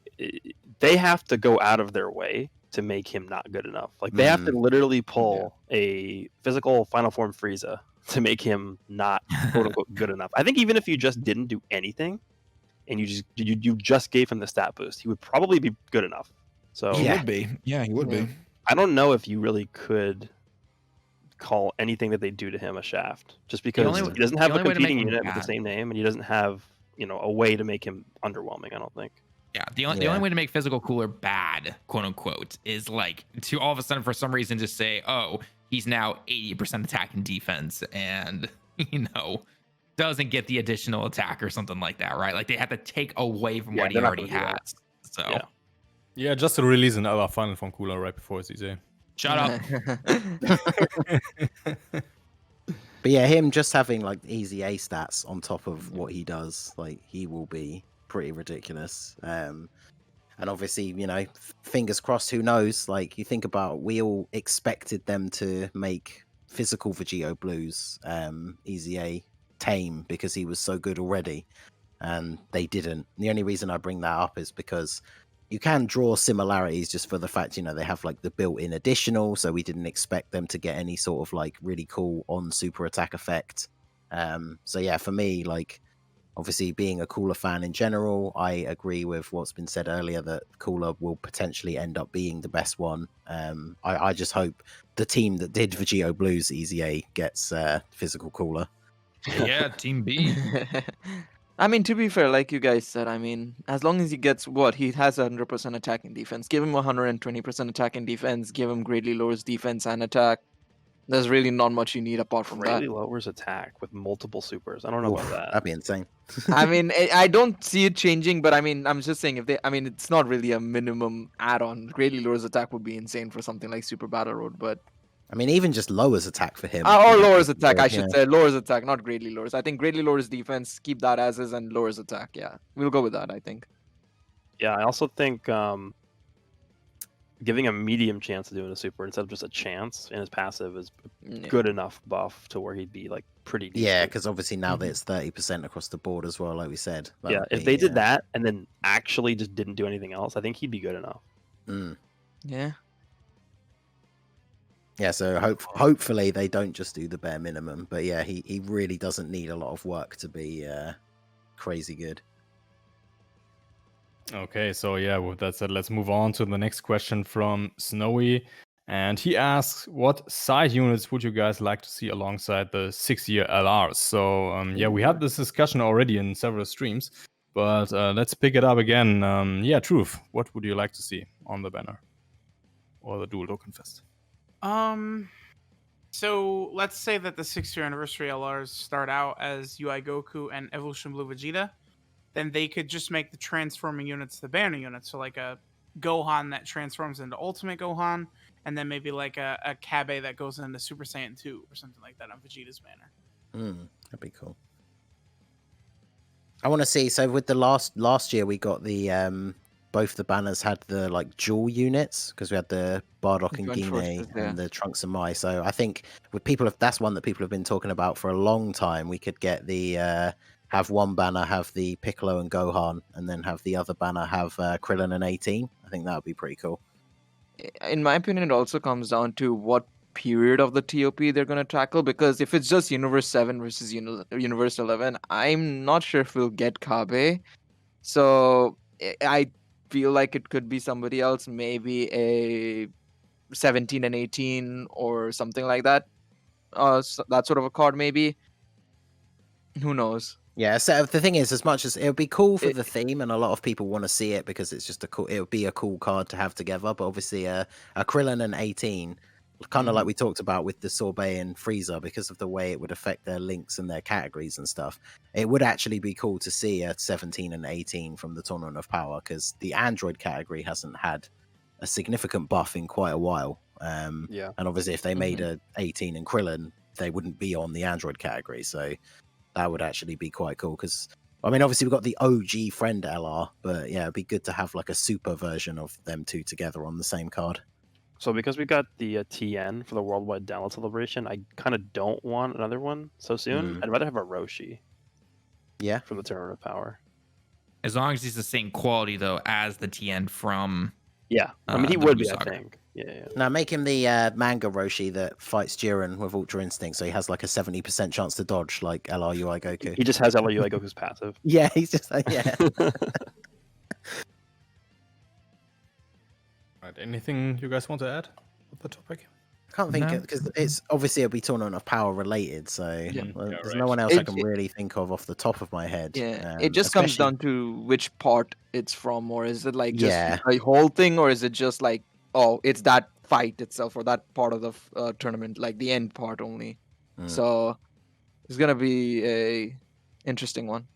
they have to go out of their way to make him not good enough. Like they have to literally pull a physical final form Frieza to make him not quote unquote good enough. I think even if you just didn't do anything and you just gave him the stat boost, he would probably be good enough. So he would be. Yeah, he would be. I don't know if you really could call anything that they do to him a shaft, just because he doesn't have a competing unit with the same name, and he doesn't have, you know, a way to make him underwhelming. I don't think. Yeah, the only way to make physical cooler bad, quote unquote, is like to all of a sudden for some reason just say, oh, he's now 80% attack and defense, and you know doesn't get the additional attack or something like that, right? Like they have to take away from what he already has. So yeah, just to release another final form cooler right before CZ. Shut up. But yeah, him just having like easy A stats on top of what he does, like he will be pretty ridiculous. And obviously, you know, fingers crossed, who knows? Like you think about, we all expected them to make physical Vegito Blues easy A tame because he was so good already, and they didn't. The only reason I bring that up is because you can draw similarities just for the fact, you know, they have like the built-in additional, so we didn't expect them to get any sort of like really cool on super attack effect. So yeah, for me, like Obviously, being a Cooler fan in general, I agree with what's been said earlier that Cooler will potentially end up being the best one. I just hope the team that did Vegito Blues Easy A gets physical Cooler. Yeah, Team B. I mean, to be fair, like you guys said, I mean, as long as he gets he has 100% attacking defense. Give him 120% attacking defense. Give him greatly lowers defense and attack. There's really not much you need apart from Greatly that. lowers attack with multiple supers. I don't know Oof, about that. that'd be insane. I mean, I don't see it changing, but I mean, I'm just saying I mean, it's not really a minimum add-on. Greatly lowers attack would be insane for something like Super Battle Road, but I mean, even just lowers attack for him. or you know, lowers attack, I yeah. should say. Lowers attack, not greatly lowers. I think greatly lowers defense. Keep that as is, and lowers attack. Yeah, we'll go with that. I think. Yeah, I also think giving a medium chance of doing a super instead of just a chance in his passive is Yeah. good enough buff to where he'd be like pretty decent. Yeah, because obviously now that it's 30% across the board as well, like we said. that Yeah, would if be, they did that and then actually just didn't do anything else, I think he'd be good enough. Yeah. Yeah, so hopefully they don't just do the bare minimum. But yeah, he really doesn't need a lot of work to be crazy good. Okay, so yeah, with that said, let's move on to the next question from Snowy. And he asks, what side units would you guys like to see alongside the 6-year LRs? So yeah, we had this discussion already in several streams, but let's pick it up again. Yeah, Truth, what would you like to see on the banner or the Dual Dokkan Fest? So let's say that the 6-year anniversary LRs start out as UI Goku and Evolution Blue Vegeta. Then they could just make the transforming units the banner units. So like a Gohan that transforms into Ultimate Gohan, and then maybe like a Kabe that goes into Super Saiyan 2 or something like that on Vegeta's banner. That'd be cool. I want to see. So with the last year, we got the both the banners had the like dual units because we had the Bardock and Joint Gine forces, yeah. and the Trunks and Mai. So I think with that's one that people have been talking about for a long time. We could get the have one banner have the Piccolo and Gohan, and then have the other banner have Krillin and 18. I think that would be pretty cool. In my opinion, it also comes down to what period of the TOP they're going to tackle, because if it's just Universe 7 versus Universe 11, I'm not sure if we'll get Kabe. So I feel like it could be somebody else, maybe a 17 and 18 or something like that. So that sort of a card, maybe. Who knows? Yeah, so the thing is, as much as it would be cool for the theme, and a lot of people want to see it because it's just it would be a cool card to have together. But obviously, a Krillin and 18, kind of like we talked about with the Sorbet and Frieza, because of the way it would affect their links and their categories and stuff. It would actually be cool to see a 17 and 18 from the Tournament of Power, because the Android category hasn't had a significant buff in quite a while. Yeah, and obviously, if they made a 18 and Krillin, they wouldn't be on the Android category. So that would actually be quite cool because, I mean, obviously we've got the OG friend LR, but yeah, it'd be good to have like a super version of them two together on the same card. So because we got the TN for the Worldwide Download Celebration, I kind of don't want another one so soon. I'd rather have a Roshi. Yeah. From the Tournament of Power. As long as he's the same quality though as the TN from. Yeah, I mean he the would Blue be. Saga. I think. Yeah. Now make him the manga Roshi that fights Jiren with Ultra Instinct, so he has like a 70% chance to dodge, like LRUI Goku. He just has LRUI Goku's passive. Yeah, he's just yeah. Right, anything you guys want to add with the topic? I can't think No. because it's obviously it'll be Tournament of Power related, so there's no one else I can really think of off the top of my head. Yeah, it just comes especially- down to which part it's from, or is it like just Yeah. a whole thing, or is it just like, oh, it's that fight itself or that part of the tournament, like the end part only. So it's gonna be a interesting one.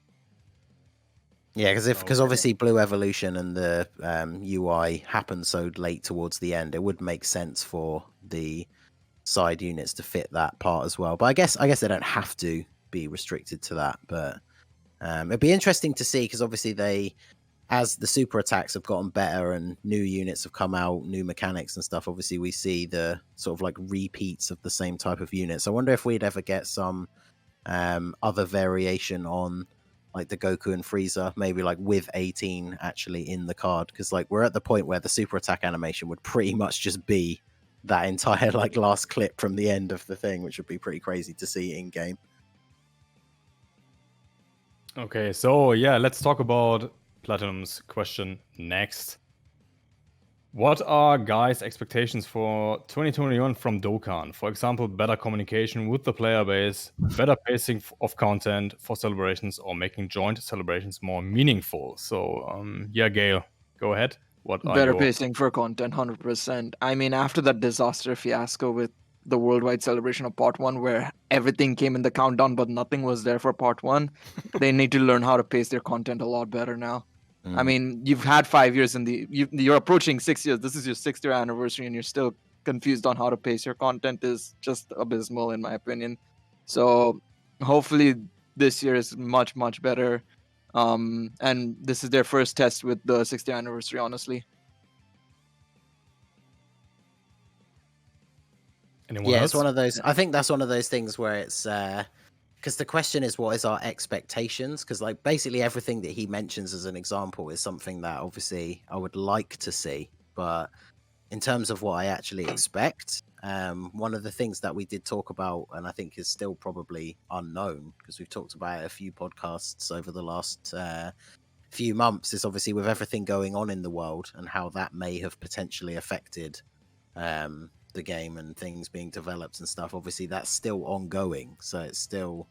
Yeah, because obviously Blue Evolution and the UI happened so late towards the end, it would make sense for the side units to fit that part as well. But I guess they don't have to be restricted to that. But it'd be interesting to see because obviously as the super attacks have gotten better and new units have come out, new mechanics and stuff, obviously we see the sort of like repeats of the same type of units. I wonder if we'd ever get some other variation on like the Goku and Frieza, maybe like with 18 actually in the card, because like we're at the point where the super attack animation would pretty much just be that entire like last clip from the end of the thing, which would be pretty crazy to see in game. Okay, so yeah, let's talk about Platinum's question next. What are guys' expectations for 2021 from Dokkan? For example, better communication with the player base, better pacing of content for celebrations, or making joint celebrations more meaningful. So, yeah, Gail, go ahead. What are Better your pacing for content, 100%. I mean, after that disaster fiasco with the worldwide celebration of Part 1, where everything came in the countdown, but nothing was there for Part 1, they need to learn how to pace their content a lot better now. I mean, you've had 5 years you're approaching 6 years. This is your 6th year anniversary, and you're still confused on how to pace your content is just abysmal, in my opinion. So hopefully this year is much, much better. And this is their first test with the 6th year anniversary, honestly. anyone Yeah, else? it's one of those. I think that's one of those things where it's because the question is, what is our expectations? Because like basically everything that he mentions as an example is something that obviously I would like to see, but in terms of what I actually expect, one of the things that we did talk about, and I think is still probably unknown because we've talked about it a few podcasts over the last few months, is obviously with everything going on in the world and how that may have potentially affected the game and things being developed and stuff. Obviously, that's still ongoing, so it's still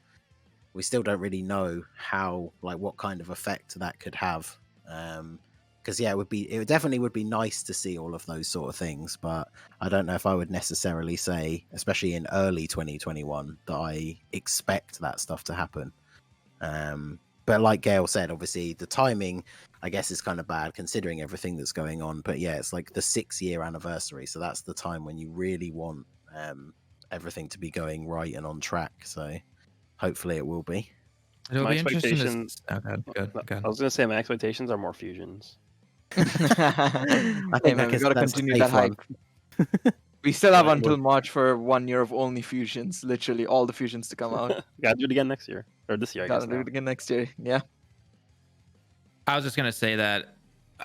we still don't really know how what kind of effect that could have. Because yeah, it definitely would be nice to see all of those sort of things, but I don't know if I would necessarily say, especially in early 2021, that I expect that stuff to happen. But like Gail said, obviously the timing, I guess, is kind of bad considering everything that's going on. But yeah, it's like the 6-year anniversary, so that's the time when you really want everything to be going right and on track. So hopefully it will be. It'll My be interesting to. expectations- Oh, good. I was gonna say my expectations are more fusions. I Hey think man, we gotta that's a continue safe that hype. one. We still have Right, until March for 1 year of only fusions. Literally all the fusions to come out. Gotta do it again next year or this year. I guess Gotta do now. it again next year. Yeah. I was just gonna say that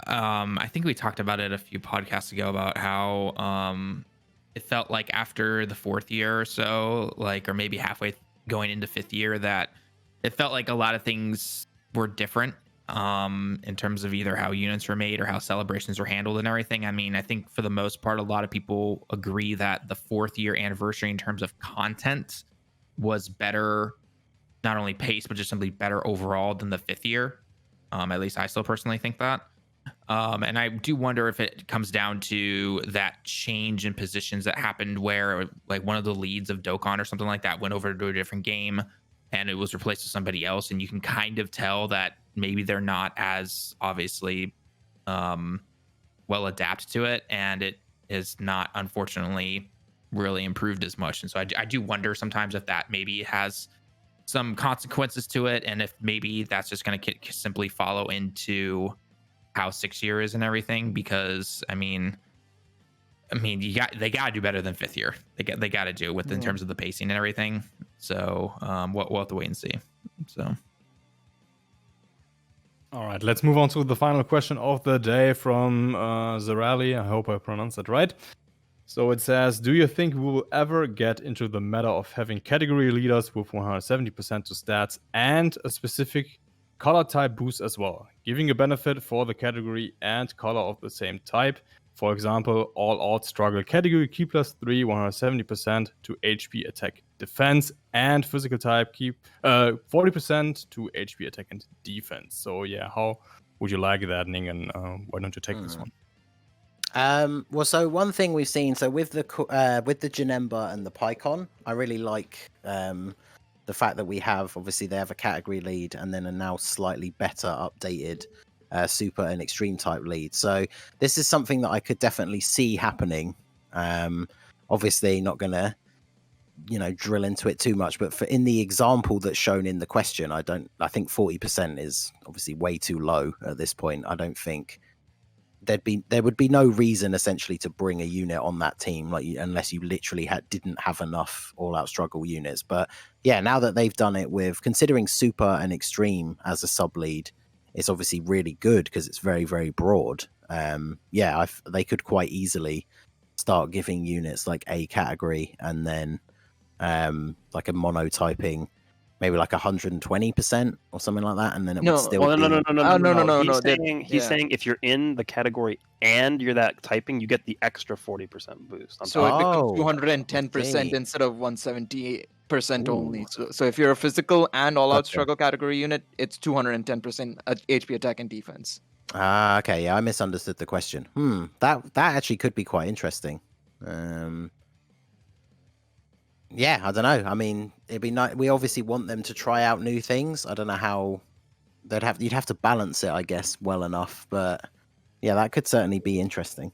I think we talked about it a few podcasts ago about how it felt like after the 4th year or so, or maybe halfway going into 5th year, that it felt like a lot of things were different in terms of either how units were made or how celebrations were handled and everything. I mean, I think for the most part, a lot of people agree that the 4th year anniversary in terms of content was better, not only paced, but just simply better overall than the 5th year. At least I still personally think that. And I do wonder if it comes down to that change in positions that happened where one of the leads of Dokkan or something like that went over to a different game and it was replaced with somebody else. And you can kind of tell that maybe they're not as obviously well adapted to it. And it is not, unfortunately, really improved as much. And so I do wonder sometimes if that maybe has some consequences to it, and if maybe that's just going to simply follow into how 6 year is and everything. Because I mean, they got to do better than 5th year. They got to do it with in terms of the pacing and everything. So we'll have to wait and see. So. All right, let's move on to the final question of the day from Zarali. I hope I pronounced that right. So it says, do you think we will ever get into the meta of having category leaders with 170% to stats and a specific color type boost as well, giving a benefit for the category and color of the same type? For example, all out struggle category keep +3 170% to HP attack defense, and physical type keep 40% to HP attack and defense. So yeah, how would you like that, Ning? And why don't you take this one? Well, so one thing we've seen, so with the Janemba and the Pycon, I really like the fact that we have, obviously they have a category lead and then a now slightly better updated super and extreme type lead. So this is something that I could definitely see happening. Obviously not gonna drill into it too much, but in the example that's shown in the question, I think 40% is obviously way too low at this point. I don't think there would be no reason essentially to bring a unit on that team, unless you literally didn't have enough all-out struggle units. But yeah, now that they've done it with considering super and extreme as a sub lead, it's obviously really good because it's very, very broad. They could quite easily start giving units like a category and then like a monotyping maybe like 120% or something like that, and then it No, would still Well, be. He's that- saying yeah. if you're in the category and you're that typing, you get the extra 40% boost. On So it top. becomes Oh, 210% okay. instead of 178% only. Ooh. So if you're a physical and all-out Gotcha. struggle category unit, it's 210% HP attack and defense. Ah, okay. Yeah, I misunderstood the question. That actually could be quite interesting. Yeah, I don't know. I mean, it'd be nice. We obviously want them to try out new things. I don't know how you'd have to balance it, I guess, well enough. But yeah, that could certainly be interesting.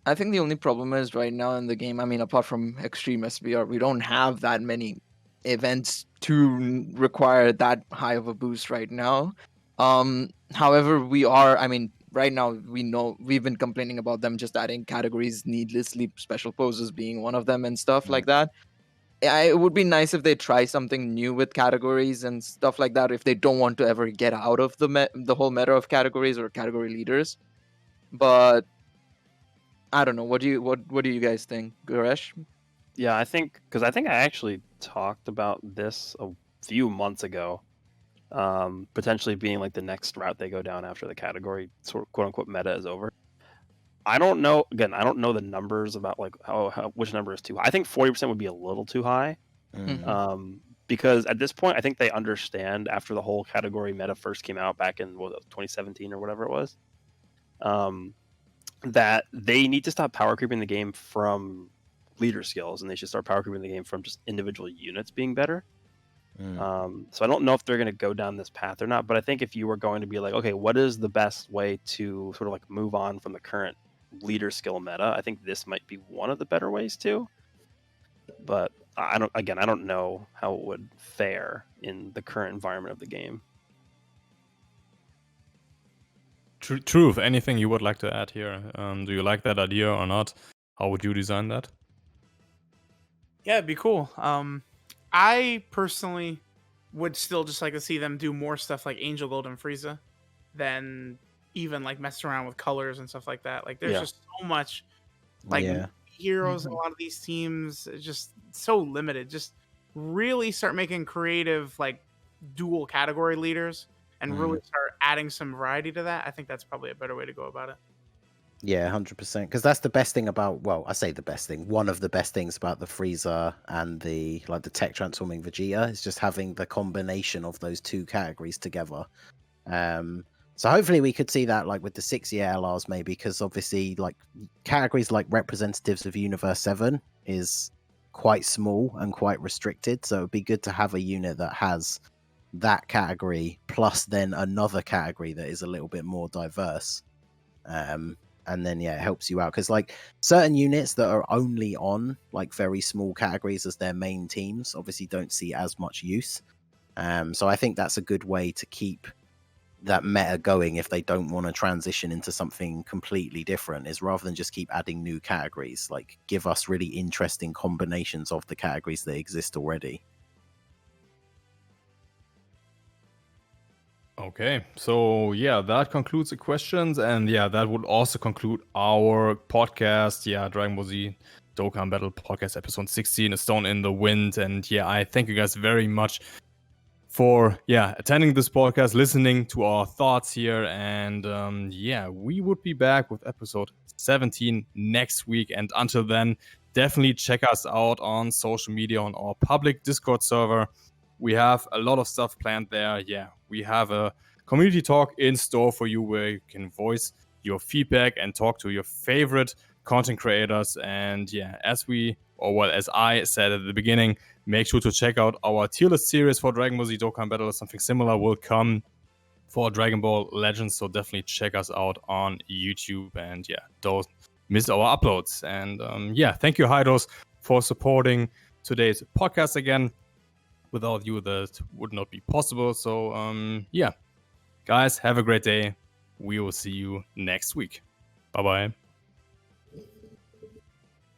I think the only problem is right now in the game, I mean, apart from Extreme SBR, we don't have that many events to require that high of a boost right now. However, I mean, right now we know we've been complaining about them just adding categories needlessly, special poses being one of them and stuff like that. It would be nice if they try something new with categories and stuff like that if they don't want to ever get out of the whole meta of categories or category leaders. But I don't know. What do you guys think, Goresh? Yeah, I think I actually talked about this a few months ago, potentially being like the next route they go down after the category sort of quote unquote meta is over. I don't know. Again, I don't know the numbers about like how which number is too high. I think 40% would be a little too high, because at this point, I think they understand after the whole category meta first came out back in 2017 or whatever it was, that they need to stop power creeping the game from leader skills, and they should start power creeping the game from just individual units being better. So I don't know if they're going to go down this path or not, but I think if you were going to be like, okay, what is the best way to sort of like move on from the current leader skill meta, I think this might be one of the better ways too. But I don't know how it would fare in the current environment of the game. Truth, anything you would like to add here? Do you like that idea or not? How would you design that? Yeah, it'd be cool. I personally would still just like to see them do more stuff like Angel Gold and Frieza than even like mess around with colors and stuff like that. Like there's just so much like heroes in a lot of these teams. It's just so limited. Just really start making creative like dual category leaders and really start adding some variety to that. I think that's probably a better way to go about it. Yeah, 100%. Because that's the best thing about. Well, I say the best thing. One of the best things about the Frieza and the tech transforming Vegeta is just having the combination of those two categories together. So hopefully we could see that like with the 6-year LRs maybe, because obviously like categories like representatives of Universe 7 is quite small and quite restricted. So it'd be good to have a unit that has that category plus then another category that is a little bit more diverse. And then it helps you out because like certain units that are only on like very small categories as their main teams obviously don't see as much use. So I think that's a good way to keep that meta going if they don't want to transition into something completely different, is rather than just keep adding new categories, like give us really interesting combinations of the categories that exist already. Okay, so that concludes the questions, and that would also conclude our podcast. Dragon Ball Z Dokkan Battle Podcast episode 16, A Stone in the Wind. And I thank you guys very much for attending this podcast, listening to our thoughts here, and we would be back with episode 17 next week. And until then, definitely check us out on social media on our public Discord server. We have a lot of stuff planned there. We have a community talk in store for you where you can voice your feedback and talk to your favorite content creators. And as I said at the beginning, make sure to check out our tier list series for Dragon Ball Z Dokkan Battle, or something similar will come for Dragon Ball Legends. So definitely check us out on YouTube, and don't miss our uploads. And thank you, Hydos, for supporting today's podcast again. Without you, that would not be possible. So, guys, have a great day. We will see you next week. Bye-bye.